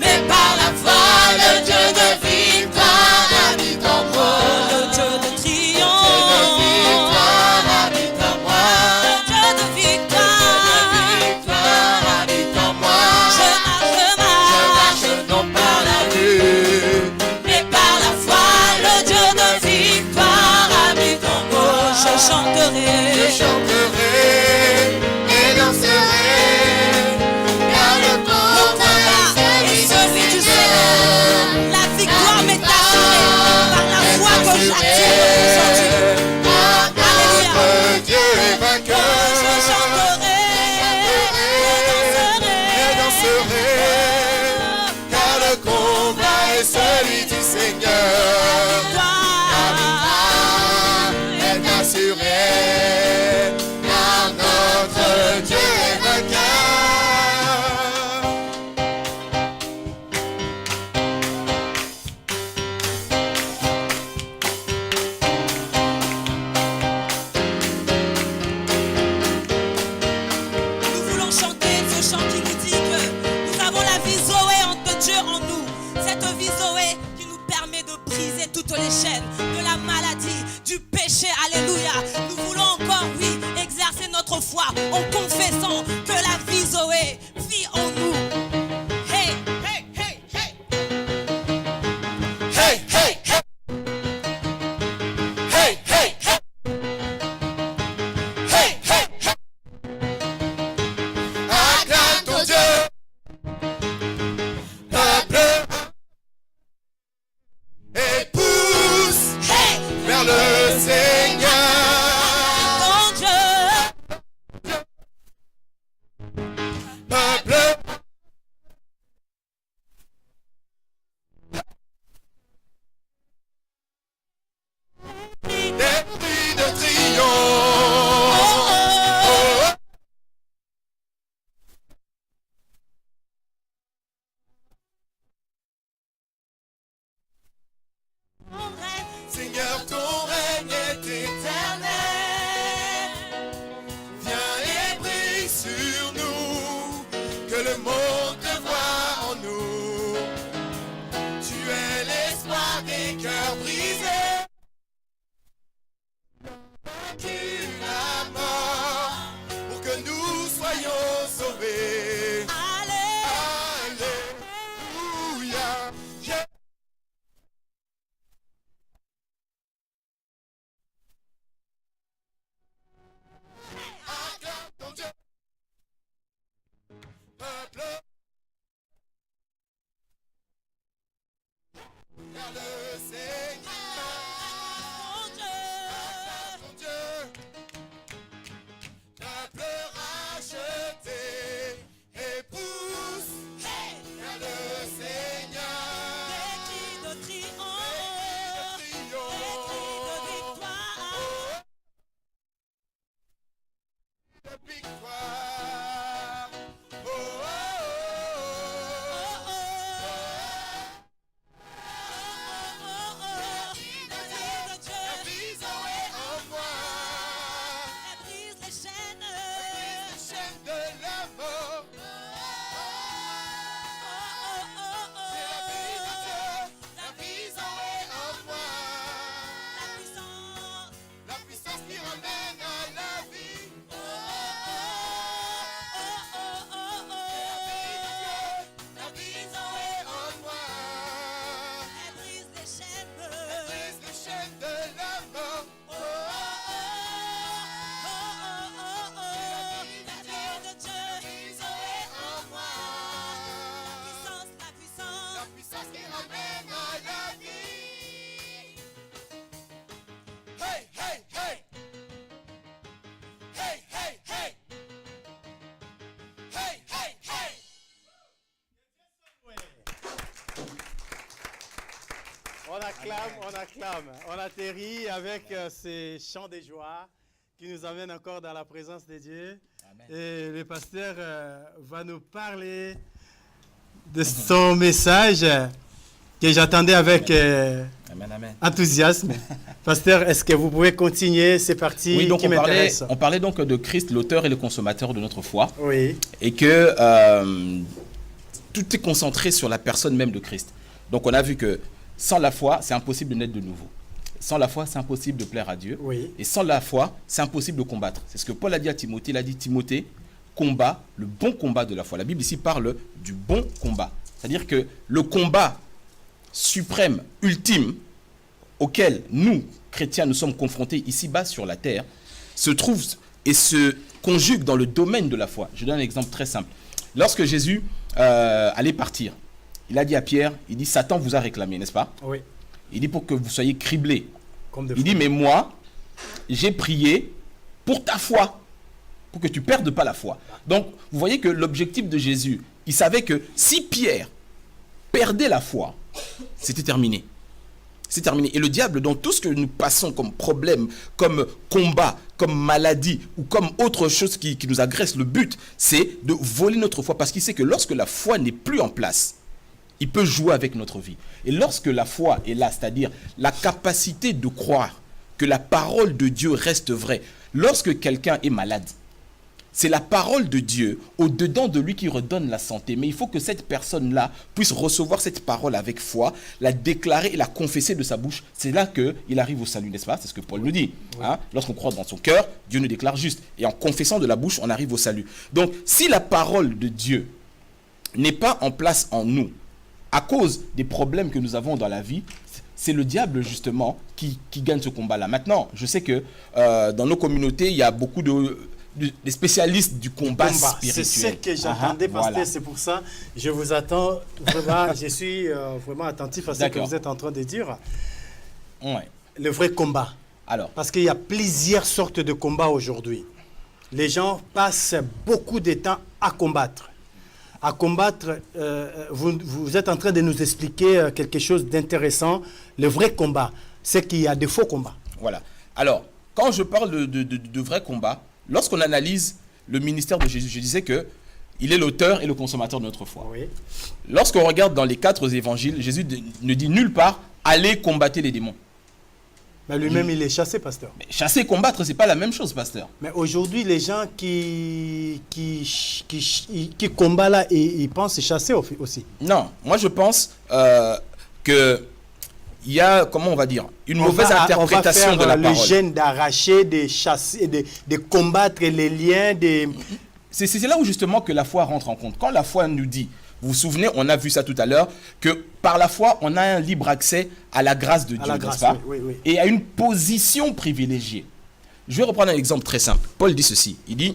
mais par la foi, le Dieu de victoire habite en moi, le Dieu de triomphe habite en moi, le Dieu de victoire habite en moi. Je marche non par la vue, mais par la foi, le Dieu de victoire habite en moi. Je chanterai et danserai, car le combat est celui du Seigneur. La victoire m'est assurée par la foi que j'attire aujourd'hui. Alléluia. Dieu est vainqueur. Je chanterai Et danserai, car le combat est celui du Seigneur. Est assuré, car notre Dieu est vainqueur. Nous voulons chanter ce chant qui nous dit que nous avons la vie Zoé de Dieu en nous. Cette vie Zoé qui nous permet de briser toutes les chaînes de la maladie, du péché. Alléluia. Nous voulons encore, oui, exercer notre foi en confessant que la vie Zoé vit en nous. Hey, hey, hey, hey. victoire. Oh, oh, oh, la vie est en moi. Elle brise les chaînes. Les chaînes de la mort. C'est la vie de Dieu. La vie est en moi. La puissance qui ramène à la vie. La vie est en moi. Elle brise les chaînes. Elle brise les chaînes de la mort. Oh, la puissance qui ramène à la vie. Hey, hey, hey. Hey, hey, hey. Hey, hey, hey. On acclame. On atterrit avec ces chants de joie qui nous amènent encore dans la présence de Dieu. Amen. Et le pasteur va nous parler de son message que j'attendais avec Amen, amen. enthousiasme. Pasteur, est-ce que vous pouvez continuer? C'est parti Oui, donc qui m'intéresse. on parlait donc de Christ, l'auteur et le consommateur de notre foi, Oui, et que tout est concentré sur la personne même de Christ. Donc on a vu que sans la foi, c'est impossible de naître de nouveau. Sans la foi, c'est impossible de plaire à Dieu. oui. Et sans la foi, c'est impossible de combattre. C'est ce que Paul a dit à Timothée. Il a dit, Timothée, combat le bon combat de la foi. La Bible ici parle du bon combat. C'est-à-dire que le combat suprême, ultime, auquel nous, chrétiens, nous sommes confrontés ici-bas sur la terre, se trouve et se conjugue dans le domaine de la foi. Je donne un exemple très simple. Lorsque Jésus allait partir, il a dit à Pierre, il dit, Satan vous a réclamé, n'est-ce pas? Oui, Il dit pour que vous soyez criblés. comme de Il dit, mais moi, j'ai prié pour ta foi, pour que tu ne perdes pas la foi. Donc, vous voyez que l'objectif de Jésus, il savait que si Pierre perdait la foi, c'était terminé. C'est terminé. Et le diable, dans tout ce que nous passons comme problème, comme combat, comme maladie ou comme autre chose qui nous agresse, le but, c'est de voler notre foi. Parce qu'il sait que lorsque la foi n'est plus en place, il peut jouer avec notre vie. Et lorsque la foi est là, c'est-à-dire la capacité de croire que la parole de Dieu reste vraie, lorsque quelqu'un est malade, c'est la parole de Dieu au-dedans de lui qui redonne la santé. Mais il faut que cette personne-là puisse recevoir cette parole avec foi, la déclarer et la confesser de sa bouche. C'est là qu'il arrive au salut, n'est-ce pas? C'est ce que Paul nous dit. Oui. Hein? Lorsqu'on croit dans son cœur, Dieu nous déclare juste. Et en confessant de la bouche, on arrive au salut. Donc, si la parole de Dieu n'est pas en place en nous, à cause des problèmes que nous avons dans la vie, c'est le diable justement qui gagne ce combat-là. Maintenant, je sais que dans nos communautés, il y a beaucoup des spécialistes du combat spirituel. C'est ce que j'attendais, pasteur. Voilà. C'est pour ça je vous attends vraiment. Je suis vraiment attentif à ce que D'accord. vous êtes en train de dire. Ouais. Le vrai combat. Alors, Parce qu'il y a plusieurs sortes de combats aujourd'hui. Les gens passent beaucoup de temps à combattre. Vous êtes en train de nous expliquer quelque chose d'intéressant. Le vrai combat, c'est qu'il y a des faux combats. voilà. Alors, quand je parle de vrai combat, lorsqu'on analyse le ministère de Jésus, je disais que il est l'auteur et le consommateur de notre foi. Oui. Lorsqu'on regarde dans les 4 évangiles, Jésus ne dit nulle part « allez combattre les démons ». Mais lui-même, il est chassé, pasteur. Mais chasser et combattre, c'est pas la même chose, pasteur. Mais aujourd'hui, les gens qui combattent là, ils pensent chasser aussi. Non, moi je pense que il y a, comment on va dire, une mauvaise interprétation on va faire de la le parole. gène d'arracher, de chasser, de combattre les liens. C'est là où justement que la foi rentre en compte. Quand la foi nous dit, vous vous souvenez, on a vu ça tout à l'heure, que par la foi, on a un libre accès à la grâce de Dieu, n'est-ce pas? oui. Et à une position privilégiée. Je vais reprendre un exemple très simple. Paul dit ceci, il dit,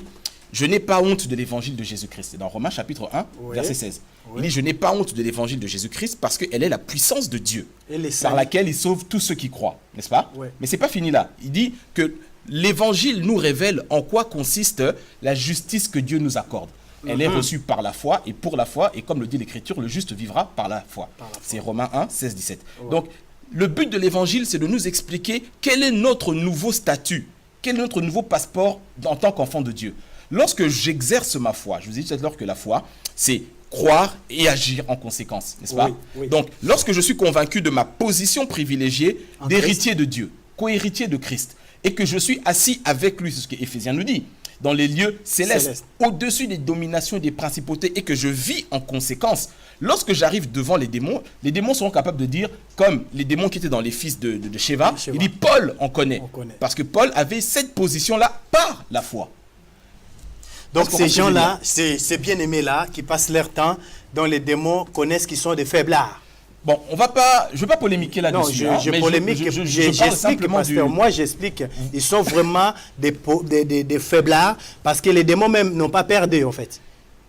je n'ai pas honte de l'évangile de Jésus-Christ. C'est dans Romains chapitre 1, verset 16. Il dit, je n'ai pas honte de l'évangile de Jésus-Christ parce qu'elle est la puissance de Dieu, Et les par laquelle il sauve tous ceux qui croient, n'est-ce pas? Ouais. Mais c'est pas fini là. Il dit que l'évangile nous révèle en quoi consiste la justice que Dieu nous accorde. Elle est reçue par la foi et pour la foi, et comme le dit l'Écriture, le juste vivra par la foi. C'est Romains 1, 16, 17. Ouais. Donc, le but de l'évangile, c'est de nous expliquer quel est notre nouveau statut, quel est notre nouveau passeport en tant qu'enfant de Dieu. Lorsque j'exerce ma foi, je vous ai dit tout à l'heure que la foi, c'est croire et agir en conséquence, n'est-ce pas? Oui. Donc, lorsque je suis convaincu de ma position privilégiée En d'héritier de Dieu, co-héritier de Christ, et que je suis assis avec lui, c'est ce que Éphésiens nous dit, dans les lieux célestes, au-dessus des dominations et des principautés, et que je vis en conséquence, lorsque j'arrive devant les démons seront capables de dire, comme les démons qui étaient dans les fils de Sheva, il dit, Paul en connaît. Parce que Paul avait cette position-là par la foi. Donc ces gens-là, ces bien-aimés-là, qui passent leur temps dans les démons, connaissent qu'ils sont des faiblards. Bon, je ne vais pas polémiquer là-dessus. Non, je polémique, j'explique, pasteur. Moi, j'explique. Ils sont vraiment des faiblards parce que les démons même n'ont pas perdu, en fait.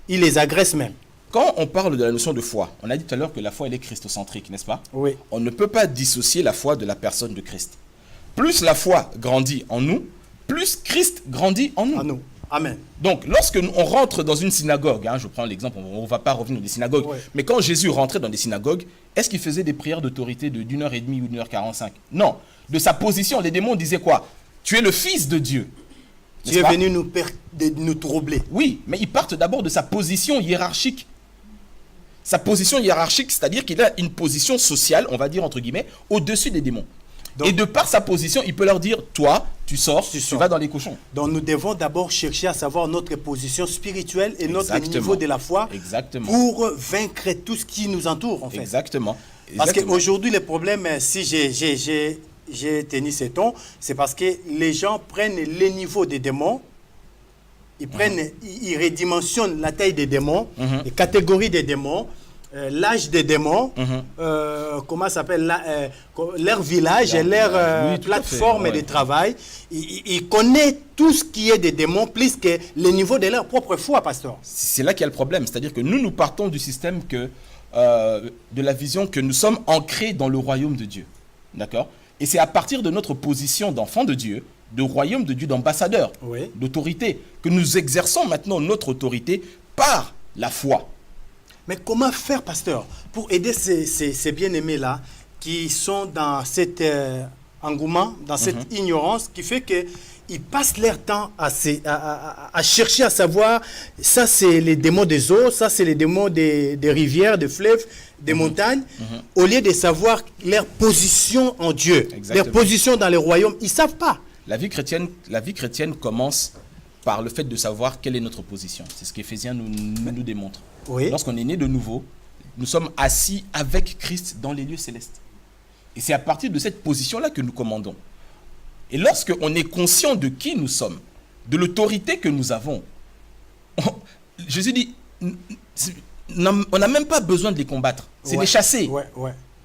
Ils les agressent même. Quand on parle de la notion de foi, on a dit tout à l'heure que la foi, elle est christocentrique, n'est-ce pas? Oui. On ne peut pas dissocier la foi de la personne de Christ. Plus la foi grandit en nous, plus Christ grandit en nous. En nous. Amen. Donc, lorsque on rentre dans une synagogue, je prends l'exemple, on ne va pas revenir dans des synagogues, mais quand Jésus rentrait dans des synagogues, est-ce qu'il faisait des prières d'autorité de 1h30 ou 1h45? Non. De sa position, les démons disaient quoi? Tu es le Fils de Dieu. Tu es venu nous troubler. Oui, mais ils partent d'abord de sa position hiérarchique. Sa position hiérarchique, c'est-à-dire qu'il a une position sociale, on va dire entre guillemets, au-dessus des démons. Donc, et de par sa position, il peut leur dire, toi, tu sors, tu vas dans les cochons. Donc nous devons d'abord chercher à savoir notre position spirituelle et notre niveau de la foi pour vaincre tout ce qui nous entoure, en fait. Exactement. Parce qu'aujourd'hui, le problème, si j'ai tenu ces tons, c'est parce que les gens prennent les niveaux des démons, ils redimensionnent la taille des démons, les catégories des démons, l'âge des démons, comment s'appelle leur village, leur plateforme de travail. Ils connaissent tout ce qui est des démons plus que le niveau de leur propre foi, pasteur. C'est là qu'il y a le problème. C'est-à-dire que nous partons du système de la vision que nous sommes ancrés dans le royaume de Dieu. D'accord? Et c'est à partir de notre position d'enfant de Dieu, de royaume de Dieu, d'ambassadeur, d'autorité, que nous exerçons maintenant notre autorité par la foi. Mais comment faire, pasteur, pour aider ces bien-aimés-là qui sont dans cet engouement, dans cette ignorance qui fait qu'ils passent leur temps à chercher à savoir, ça c'est les démons des eaux, ça c'est les démons des rivières, des fleuves, des montagnes, au lieu de savoir leur position en Dieu, leur position dans le royaume, ils ne savent pas. La vie chrétienne commence par le fait de savoir quelle est notre position. C'est ce qu'Éphésiens nous démontre. Oui. Lorsqu'on est né de nouveau, nous sommes assis avec Christ dans les lieux célestes. Et c'est à partir de cette position-là que nous commandons. Et lorsqu'on est conscient de qui nous sommes, de l'autorité que nous avons, Jésus dit, on n'a même pas besoin de les combattre. C'est les chasser.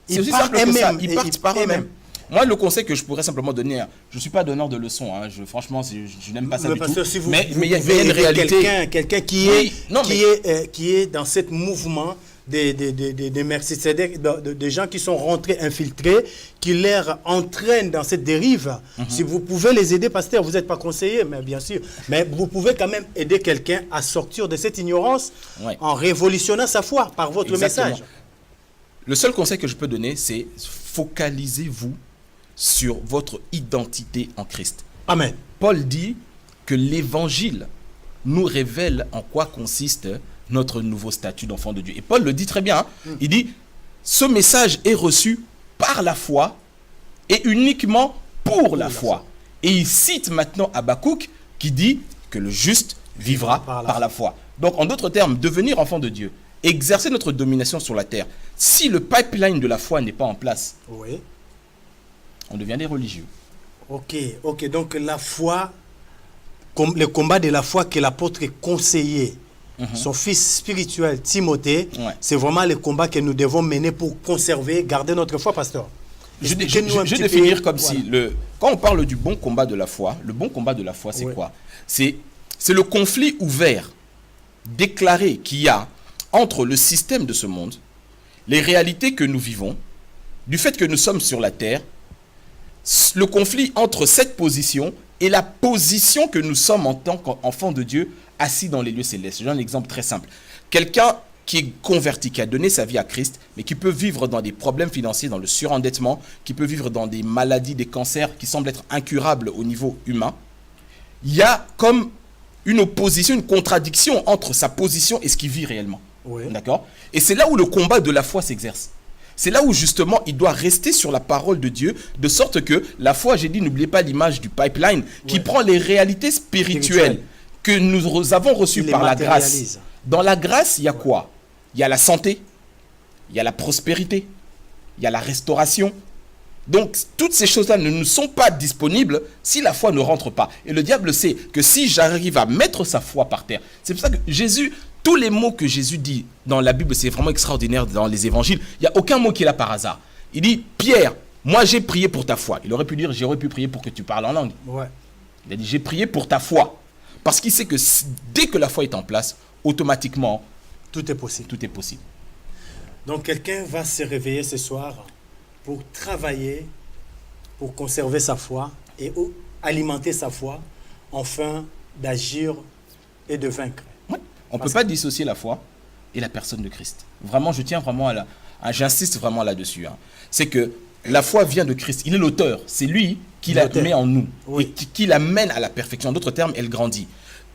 C'est aussi simple que ça. Ils partent par eux-mêmes. Moi, le conseil que je pourrais simplement donner, je ne suis pas donneur de leçons, franchement, je n'aime pas ça du tout. Si mais il y a une réalité. Quelqu'un qui est dans ce mouvement des Mercedes, des gens qui sont rentrés infiltrés, qui leur entraînent dans cette dérive. Si vous pouvez les aider, pasteur, vous n'êtes pas conseiller, mais bien sûr, mais vous pouvez quand même aider quelqu'un à sortir de cette ignorance en révolutionnant sa foi par votre message. Le seul conseil que je peux donner, c'est focalisez-vous sur votre identité en Christ. Amen. Paul dit que l'évangile nous révèle en quoi consiste notre nouveau statut d'enfant de Dieu. Et Paul le dit très bien. Il dit, ce message est reçu par la foi et uniquement pour la foi. Et il cite maintenant Habakkuk qui dit que le juste vivra par la foi. Donc en d'autres termes, devenir enfant de Dieu, exercer notre domination sur la terre, si le pipeline de la foi n'est pas en place, on devient des religieux. Ok. Donc la foi, le combat de la foi que l'apôtre conseillait, son fils spirituel Timothée, c'est vraiment le combat que nous devons mener pour conserver, garder notre foi, pasteur. Je vais définir comme si, quand on parle du bon combat de la foi, le bon combat de la foi, c'est quoi? C'est le conflit ouvert, déclaré qu'il y a entre le système de ce monde, les réalités que nous vivons, du fait que nous sommes sur la terre, le conflit entre cette position et la position que nous sommes en tant qu'enfants de Dieu assis dans les lieux célestes. Je donne un exemple très simple. Quelqu'un qui est converti, qui a donné sa vie à Christ, mais qui peut vivre dans des problèmes financiers, dans le surendettement, qui peut vivre dans des maladies, des cancers qui semblent être incurables au niveau humain, il y a comme une opposition, une contradiction entre sa position et ce qu'il vit réellement. Oui. D'accord? Et c'est là où le combat de la foi s'exerce. C'est là où justement il doit rester sur la parole de Dieu, de sorte que la foi, j'ai dit, n'oubliez pas l'image du pipeline, qui prend les réalités spirituelles que nous avons reçues par la grâce. Dans la grâce, il y a quoi? Il y a la santé, il y a la prospérité, il y a la restauration. Donc, toutes ces choses-là ne nous sont pas disponibles si la foi ne rentre pas. Et le diable sait que si j'arrive à mettre sa foi par terre, c'est pour ça que Jésus, tous les mots que Jésus dit dans la Bible, c'est vraiment extraordinaire dans les évangiles. Il n'y a aucun mot qui est là par hasard. Il dit, Pierre, moi j'ai prié pour ta foi. Il aurait pu dire, j'aurais pu prier pour que tu parles en langue. Ouais. Il a dit, j'ai prié pour ta foi. Parce qu'il sait que dès que la foi est en place, automatiquement, Tout est possible. tout est possible. Donc quelqu'un va se réveiller ce soir pour travailler, pour conserver sa foi et alimenter sa foi, afin d'agir et de vaincre. Ouais. On ne peut pas dissocier la foi et la personne de Christ. Vraiment, je tiens vraiment j'insiste vraiment là-dessus. Hein. C'est que la foi vient de Christ. Il est l'auteur. C'est lui qui la met en nous et qui l'amène à la perfection. En d'autres termes, elle grandit.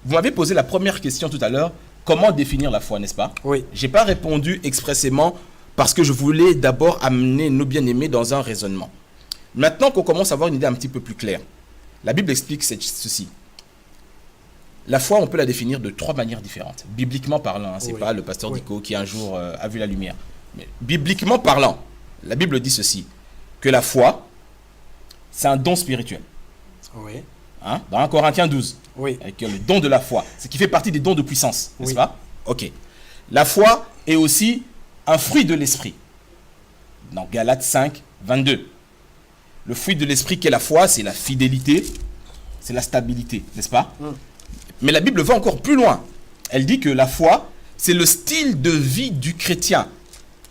Vous m'avez posé la première question tout à l'heure. Comment définir la foi, n'est-ce pas? Oui. Je n'ai pas répondu expressément parce que je voulais d'abord amener nos bien-aimés dans un raisonnement. Maintenant qu'on commence à avoir une idée un petit peu plus claire, la Bible explique ceci. La foi, on peut la définir de 3 manières différentes. Bibliquement parlant, hein, ce n'est pas le pasteur Dico qui un jour a vu la lumière. Mais bibliquement parlant, la Bible dit ceci, que la foi, c'est un don spirituel. Oui. Hein? Dans 1 Corinthiens 12, avec le don de la foi, ce qui fait partie des dons de puissance, n'est-ce pas? Ok. La foi est aussi un fruit de l'esprit. Dans Galates 5, 22. Le fruit de l'esprit qu'est la foi, c'est la fidélité, c'est la stabilité, n'est-ce pas? Mais la Bible va encore plus loin. Elle dit que la foi, c'est le style de vie du chrétien.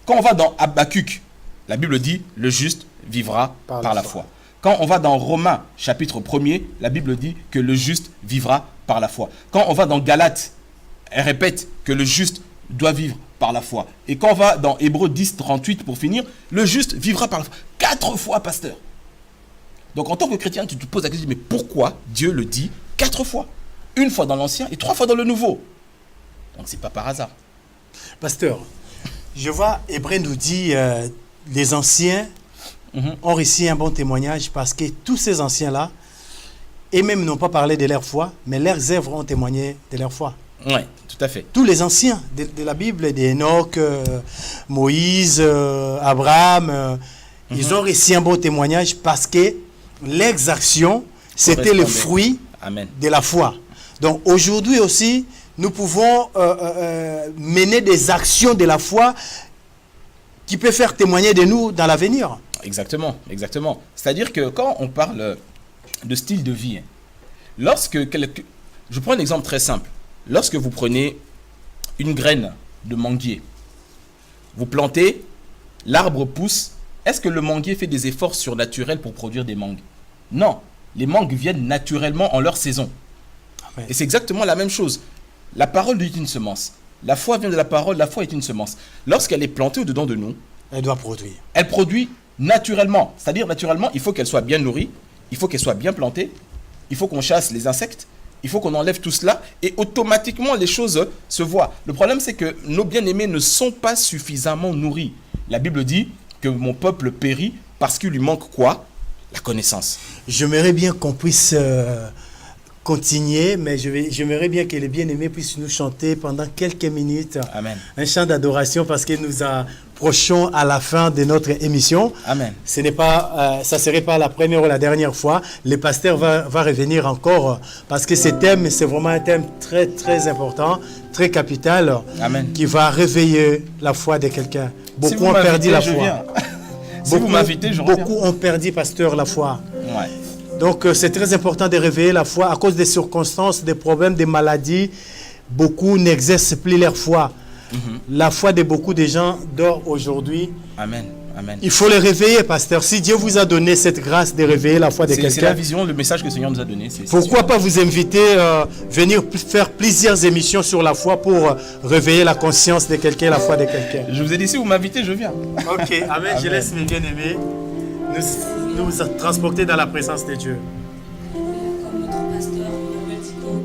Quand on va dans Habakkuk, la Bible dit « le juste vivra par la foi ». Quand on va dans Romains, chapitre 1er, la Bible dit que le juste vivra par la foi. Quand on va dans Galates, elle répète que le juste doit vivre par la foi. Et quand on va dans Hébreux 10, 38, pour finir, le juste vivra par la foi. 4 fois, pasteur. Donc en tant que chrétien, tu te poses la question, mais pourquoi Dieu le dit 4 fois? 1 fois dans l'Ancien et 3 fois dans le Nouveau. Donc c'est pas par hasard. Pasteur, je vois, Hébreu nous dit, les anciens ont réussi un bon témoignage parce que tous ces anciens-là, et même n'ont pas parlé de leur foi, mais leurs œuvres ont témoigné de leur foi. Oui, tout à fait. Tous les anciens de la Bible, d'Enoch, Moïse, Abraham, ils ont réussi un bon témoignage parce que leurs actions, c'était le fruit de la foi. Donc aujourd'hui aussi, nous pouvons mener des actions de la foi qui peuvent faire témoigner de nous dans l'avenir. Exactement, exactement. C'est-à-dire que quand on parle de style de vie, je prends un exemple très simple. Lorsque vous prenez une graine de manguier, vous plantez, l'arbre pousse, est-ce que le manguier fait des efforts surnaturels pour produire des mangues? Non, les mangues viennent naturellement en leur saison. Amen. Et c'est exactement la même chose. La parole est une semence. La foi vient de la parole, la foi est une semence. Lorsqu'elle est plantée au-dedans de nous, elle doit produire. Elle produit naturellement. C'est-à-dire, naturellement, il faut qu'elle soit bien nourrie, il faut qu'elle soit bien plantée, il faut qu'on chasse les insectes, il faut qu'on enlève tout cela et automatiquement les choses se voient. Le problème, c'est que nos bien-aimés ne sont pas suffisamment nourris. La Bible dit que mon peuple périt parce qu'il lui manque quoi? La connaissance. J'aimerais bien qu'on puisse continuer, mais j'aimerais bien que les bien-aimés puissent nous chanter pendant quelques minutes. Amen. Un chant d'adoration parce que nous approchons à la fin de notre émission. Amen. Ce n'est pas, ça serait pas la première ou la dernière fois. Le pasteur va revenir encore parce que ce thème, c'est vraiment un thème très très important, très capital. Amen. Qui va réveiller la foi de quelqu'un. Beaucoup ont perdu la foi. Si vous m'invitez, je reviens. Beaucoup ont perdu, pasteur, la foi. Ouais. Donc, c'est très important de réveiller la foi. À cause des circonstances, des problèmes, des maladies, beaucoup n'exercent plus leur foi. La foi de beaucoup de gens dort aujourd'hui. Amen. Amen. Il faut les réveiller, pasteur. Si Dieu vous a donné cette grâce de réveiller la foi de quelqu'un, c'est la vision, le message que le Seigneur nous a donné. Pourquoi pas vous inviter à venir faire plusieurs émissions sur la foi pour réveiller la conscience de quelqu'un, la foi de quelqu'un. Je vous ai dit, si vous m'invitez, je viens. Ok, amen. Amen. Je laisse mes bien-aimés nous transporter dans la présence de Dieu. Comme notre pasteur Emmanuel Dico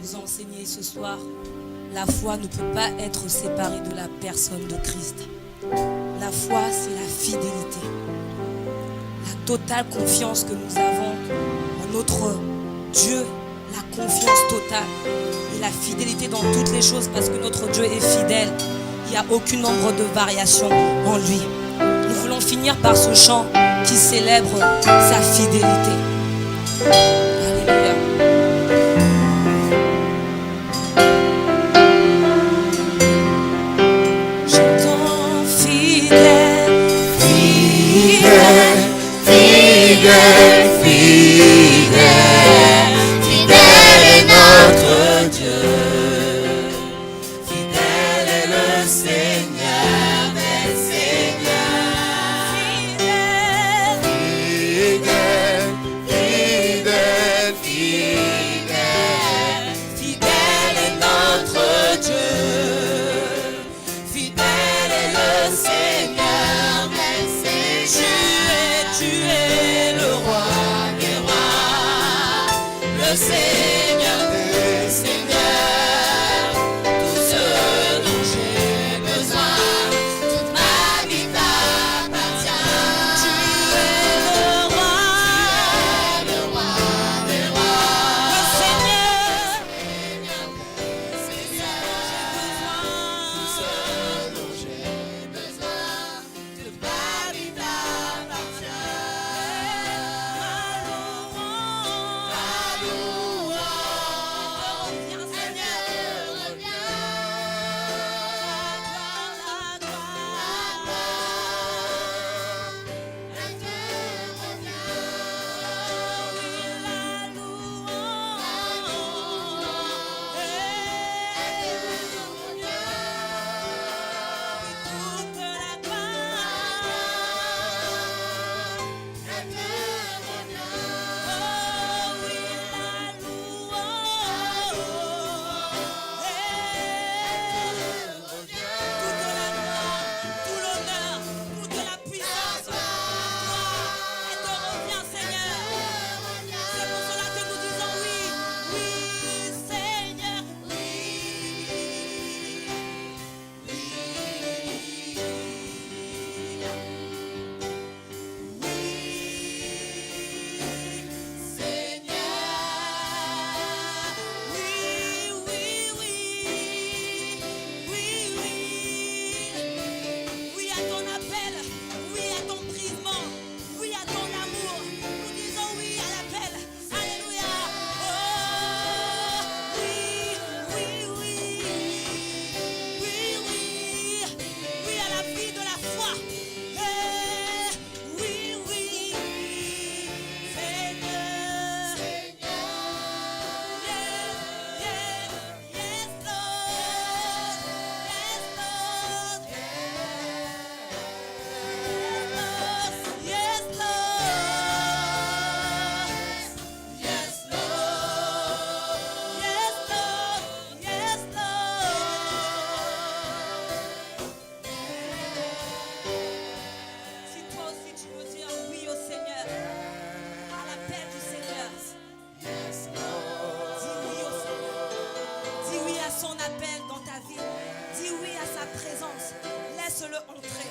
nous enseigne souligner ce soir, la foi ne peut pas être séparée de la personne de Christ. La foi, c'est la fidélité. La totale confiance que nous avons en notre Dieu, la confiance totale et la fidélité dans toutes les choses parce que notre Dieu est fidèle. Il n'y a aucun nombre de variations en lui. Nous voulons finir par ce chant qui célèbre sa fidélité. Alléluia. Chantons fidèle, fidèle, Fidèle, fidèle, fidèle est notre Dieu. Fidèle est le Seigneur des Seigneurs. fidèle, Fidèle, fidèle, fidèle, fidèle est notre Dieu. Fidèle est le Seigneur des Seigneurs. Tu es le roi des rois, le Seigneur des seigneurs. Tout ce dont j'ai besoin, toute ma vie t'appartient. Tu es le roi des rois, le Seigneur. des seigneurs. Tout ce dont j'ai besoin, toute ma vie t'appartient. Laisse-le entrer.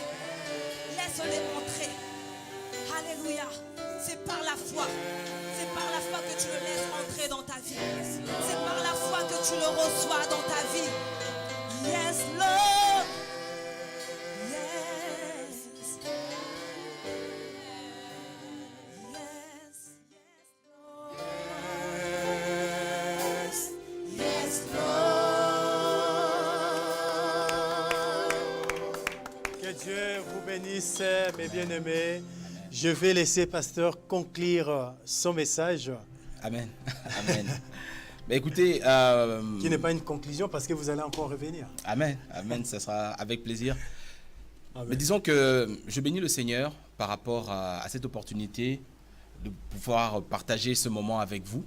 Laisse-le entrer. Alléluia. C'est par la foi. C'est par la foi que tu le laisses entrer dans ta vie. C'est par la foi que tu le reçois dans ta vie. Yes, Lord. Yes. Yes. Yes, Lord. Que Dieu vous bénisse, mes bien-aimés. Je vais laisser Pasteur conclure son message. Amen. Amen. Mais écoutez, Qui n'est pas une conclusion parce que vous allez encore revenir. Amen. Amen. Ça sera avec plaisir. Amen. Mais disons que je bénis le Seigneur par rapport à cette opportunité de pouvoir partager ce moment avec vous,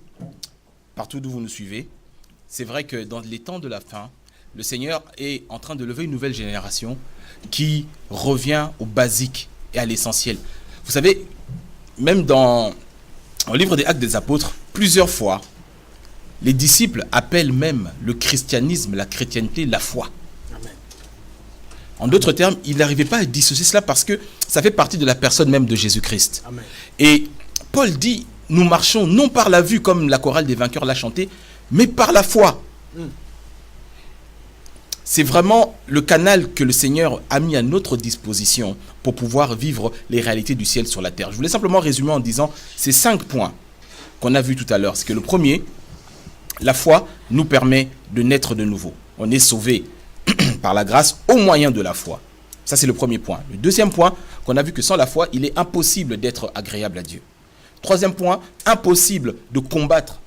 partout d'où vous nous suivez. C'est vrai que dans les temps de la fin, le Seigneur est en train de lever une nouvelle génération qui revient au basique et à l'essentiel. Vous savez, même dans le livre des Actes des Apôtres, plusieurs fois, Les disciples appellent même le christianisme, la chrétienté, la foi. Amen. En d'autres termes, il n'arrivait pas à dissocier cela parce que ça fait partie de la personne même de Jésus-Christ. Amen. Et Paul dit, nous marchons non par la vue comme la chorale des vainqueurs l'a chanté, mais par la foi. C'est vraiment le canal que le Seigneur a mis à notre disposition pour pouvoir vivre les réalités du ciel sur la terre. Je voulais simplement résumer en disant ces 5 points qu'on a vus tout à l'heure. C'est que le premier, la foi nous permet de naître de nouveau. On est sauvé par la grâce au moyen de la foi. Ça, c'est le premier point. Le deuxième point, qu'on a vu que sans la foi, il est impossible d'être agréable à Dieu. Troisième point, impossible de combattre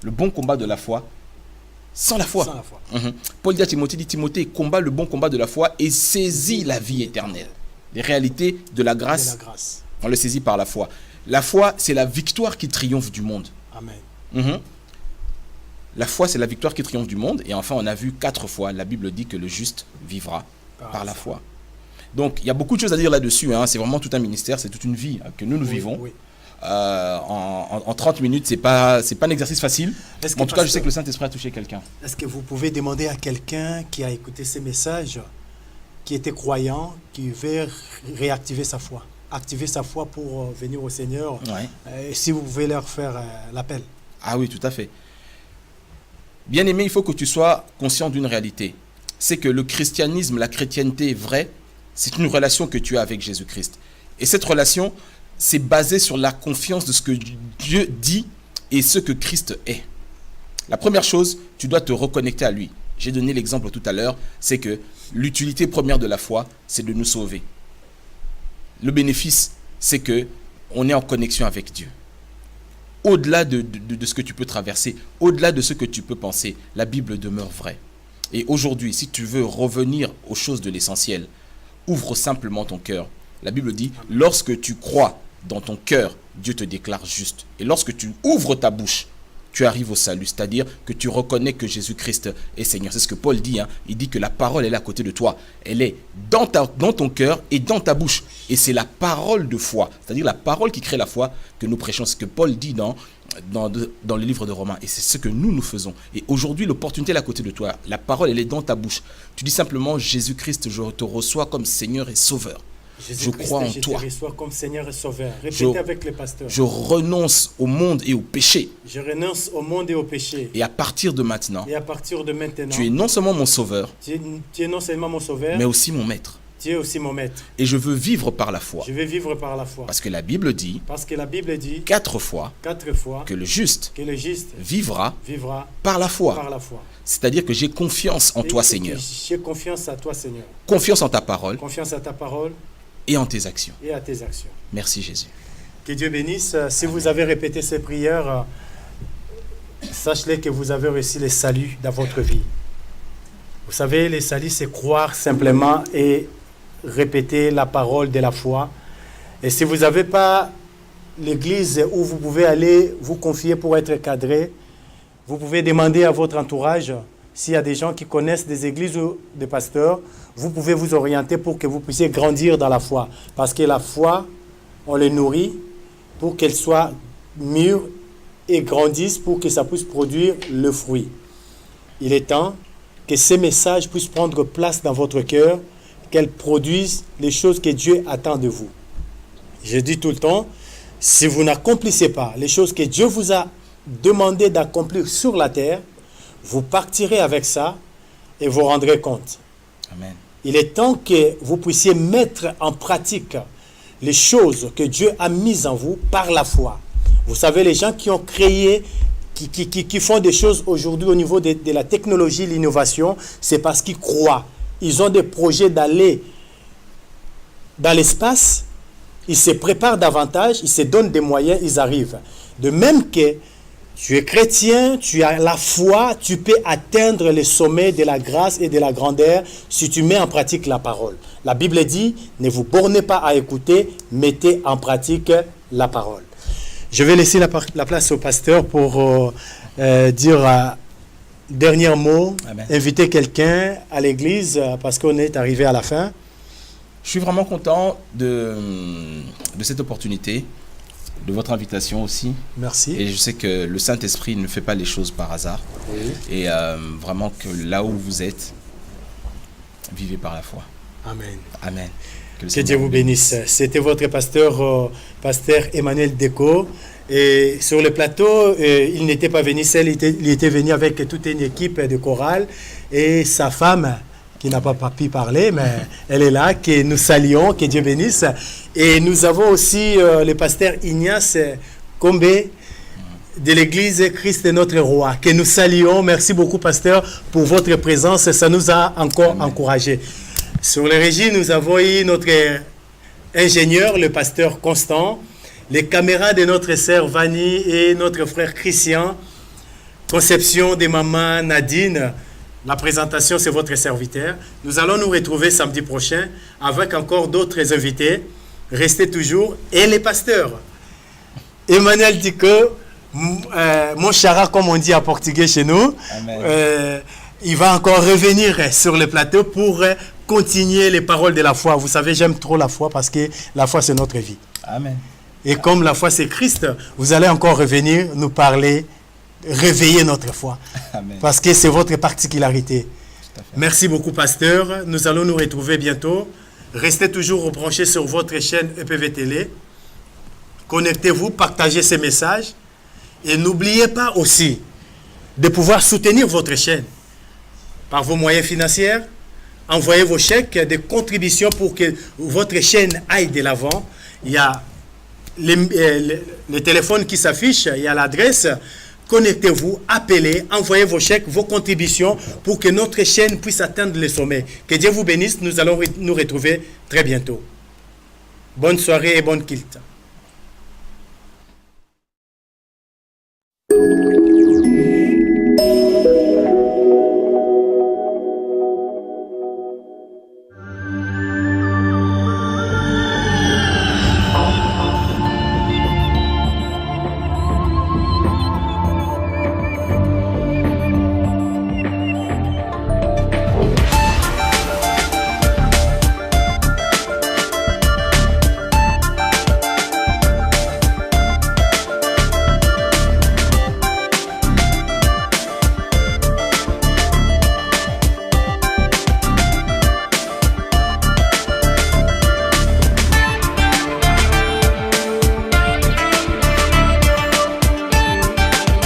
le bon combat de la foi sans la foi. Sans la foi. Paul dit à Timothée, combat le bon combat de la foi et saisis la vie éternelle. Les réalités de la grâce, De la grâce. on le saisit par la foi. La foi, c'est la victoire qui triomphe du monde. Amen. La foi, c'est la victoire qui triomphe du monde. Et enfin, on a vu 4 fois, la Bible dit que le juste vivra par la foi. Donc, il y a beaucoup de choses à dire là-dessus. C'est vraiment tout un ministère, c'est toute une vie que nous vivons. Oui. En 30 minutes, c'est pas un exercice facile. En tout cas, je sais que le Saint-Esprit a touché quelqu'un. Est-ce que vous pouvez demander à quelqu'un qui a écouté ces messages, qui était croyant, qui veut réactiver sa foi, activer sa foi pour venir au Seigneur, si vous pouvez leur faire l'appel? Ah oui, tout à fait. Bien-aimé, il faut que tu sois conscient d'une réalité. C'est que le christianisme, la chrétienté vraie, c'est une relation que tu as avec Jésus-Christ. Et cette relation, c'est basé sur la confiance de ce que Dieu dit et ce que Christ est. La première chose, tu dois te reconnecter à lui. J'ai donné l'exemple tout à l'heure, c'est que l'utilité première de la foi, c'est de nous sauver. Le bénéfice, c'est que on est en connexion avec Dieu. Au-delà de ce que tu peux traverser, au-delà de ce que tu peux penser, la Bible demeure vraie. Et aujourd'hui, si tu veux revenir aux choses de l'essentiel, ouvre simplement ton cœur. La Bible dit, lorsque tu crois dans ton cœur, Dieu te déclare juste. Et lorsque tu ouvres ta bouche, tu arrives au salut. C'est-à-dire que tu reconnais que Jésus-Christ est Seigneur. C'est ce que Paul dit. Il dit que la parole, elle est à côté de toi. Elle est dans ton cœur et dans ta bouche. Et c'est la parole de foi. C'est-à-dire la parole qui crée la foi que nous prêchons. C'est ce que Paul dit dans le livre de Romains. Et c'est ce que nous faisons. Et aujourd'hui, l'opportunité est à côté de toi. La parole, elle est dans ta bouche. Tu dis simplement, Jésus-Christ, je te reçois comme Seigneur et Sauveur. Je crois en toi. Je te reçois comme Seigneur et Sauveur. Répétez avec les pasteurs. Je renonce au monde et au péché. Je renonce au monde et au péché. Et à partir de maintenant, tu es non seulement mon Sauveur, tu es non seulement mon Sauveur, mais aussi mon Maître. Tu es aussi mon Maître. Et je veux vivre par la foi. Je veux vivre par la foi. Parce que la Bible dit, 4 fois, que le juste vivra par la foi. C'est-à-dire que j'ai confiance en toi, Seigneur. J'ai confiance à toi, Seigneur. Confiance en ta parole. Confiance à ta parole. Et en tes actions. Et à tes actions. Merci Jésus. Que Dieu bénisse. Si vous avez répété ces prières, sachez que vous avez reçu les saluts dans votre vie. Vous savez, les saluts, c'est croire simplement et répéter la parole de la foi. Et si vous n'avez pas l'église où vous pouvez aller vous confier pour être cadré, vous pouvez demander à votre entourage, s'il y a des gens qui connaissent des églises ou des pasteurs, vous pouvez vous orienter pour que vous puissiez grandir dans la foi. Parce que la foi, on les nourrit pour qu'elle soit mûre et grandisse pour que ça puisse produire le fruit. Il est temps que ces messages puissent prendre place dans votre cœur, qu'elles produisent les choses que Dieu attend de vous. Je dis tout le temps, si vous n'accomplissez pas les choses que Dieu vous a demandé d'accomplir sur la terre, vous partirez avec ça et vous rendrez compte. Amen. Il est temps que vous puissiez mettre en pratique les choses que Dieu a mises en vous par la foi. Vous savez, les gens qui ont créé, qui font des choses aujourd'hui au niveau de la technologie, l'innovation, c'est parce qu'ils croient. Ils ont des projets d'aller dans l'espace, ils se préparent davantage, ils se donnent des moyens, ils arrivent. De même que tu es chrétien, tu as la foi, tu peux atteindre les sommets de la grâce et de la grandeur si tu mets en pratique la parole. La Bible dit, ne vous bornez pas à écouter, mettez en pratique la parole. Je vais laisser la place au pasteur pour dire un dernier mot, Amen. Inviter quelqu'un à l'église parce qu'on est arrivé à la fin. Je suis vraiment content de cette opportunité de votre invitation aussi. Merci. Et je sais que le Saint-Esprit ne fait pas les choses par hasard. Oui. Et vraiment que là où vous êtes, vivez par la foi. Amen. Amen. Que Dieu vous bénisse. C'était votre pasteur, pasteur Emmanuel Deco. Et sur le plateau, il n'était pas venu seul, il était venu avec toute une équipe de chorale et sa femme, qui n'a pas pu parler, mais elle est là, que nous saluons, que Dieu bénisse. Et nous avons aussi le pasteur Ignace Combe de l'église Christ est notre roi, que nous saluons. Merci beaucoup, pasteur, pour votre présence. Ça nous a encore encouragés. Sur les régies, nous avons eu notre ingénieur, le pasteur Constant, les caméras de notre sœur Vanny et notre frère Christian, conception de maman Nadine. La présentation, c'est votre serviteur. Nous allons nous retrouver samedi prochain avec encore d'autres invités. Restez toujours. Et les pasteurs. Emmanuel dit que, mon chara, comme on dit en portugais chez nous, il va encore revenir sur le plateau pour continuer les paroles de la foi. Vous savez, j'aime trop la foi parce que la foi, c'est notre vie. Amen. Et comme la foi, c'est Christ, vous allez encore revenir nous parler, réveiller notre foi. Amen. Parce que c'est votre particularité. Merci beaucoup, pasteur. Nous allons nous retrouver bientôt. Restez toujours branchés sur votre chaîne EPV Télé. Connectez-vous, partagez ces messages. Et n'oubliez pas aussi de pouvoir soutenir votre chaîne par vos moyens financiers. Envoyez vos chèques de contribution pour que votre chaîne aille de l'avant. Il y a les téléphones qui s'affichent, il y a l'adresse. Connectez-vous, appelez, envoyez vos chèques, vos contributions pour que notre chaîne puisse atteindre le sommet. Que Dieu vous bénisse. Nous allons nous retrouver très bientôt. Bonne soirée et bonne culte.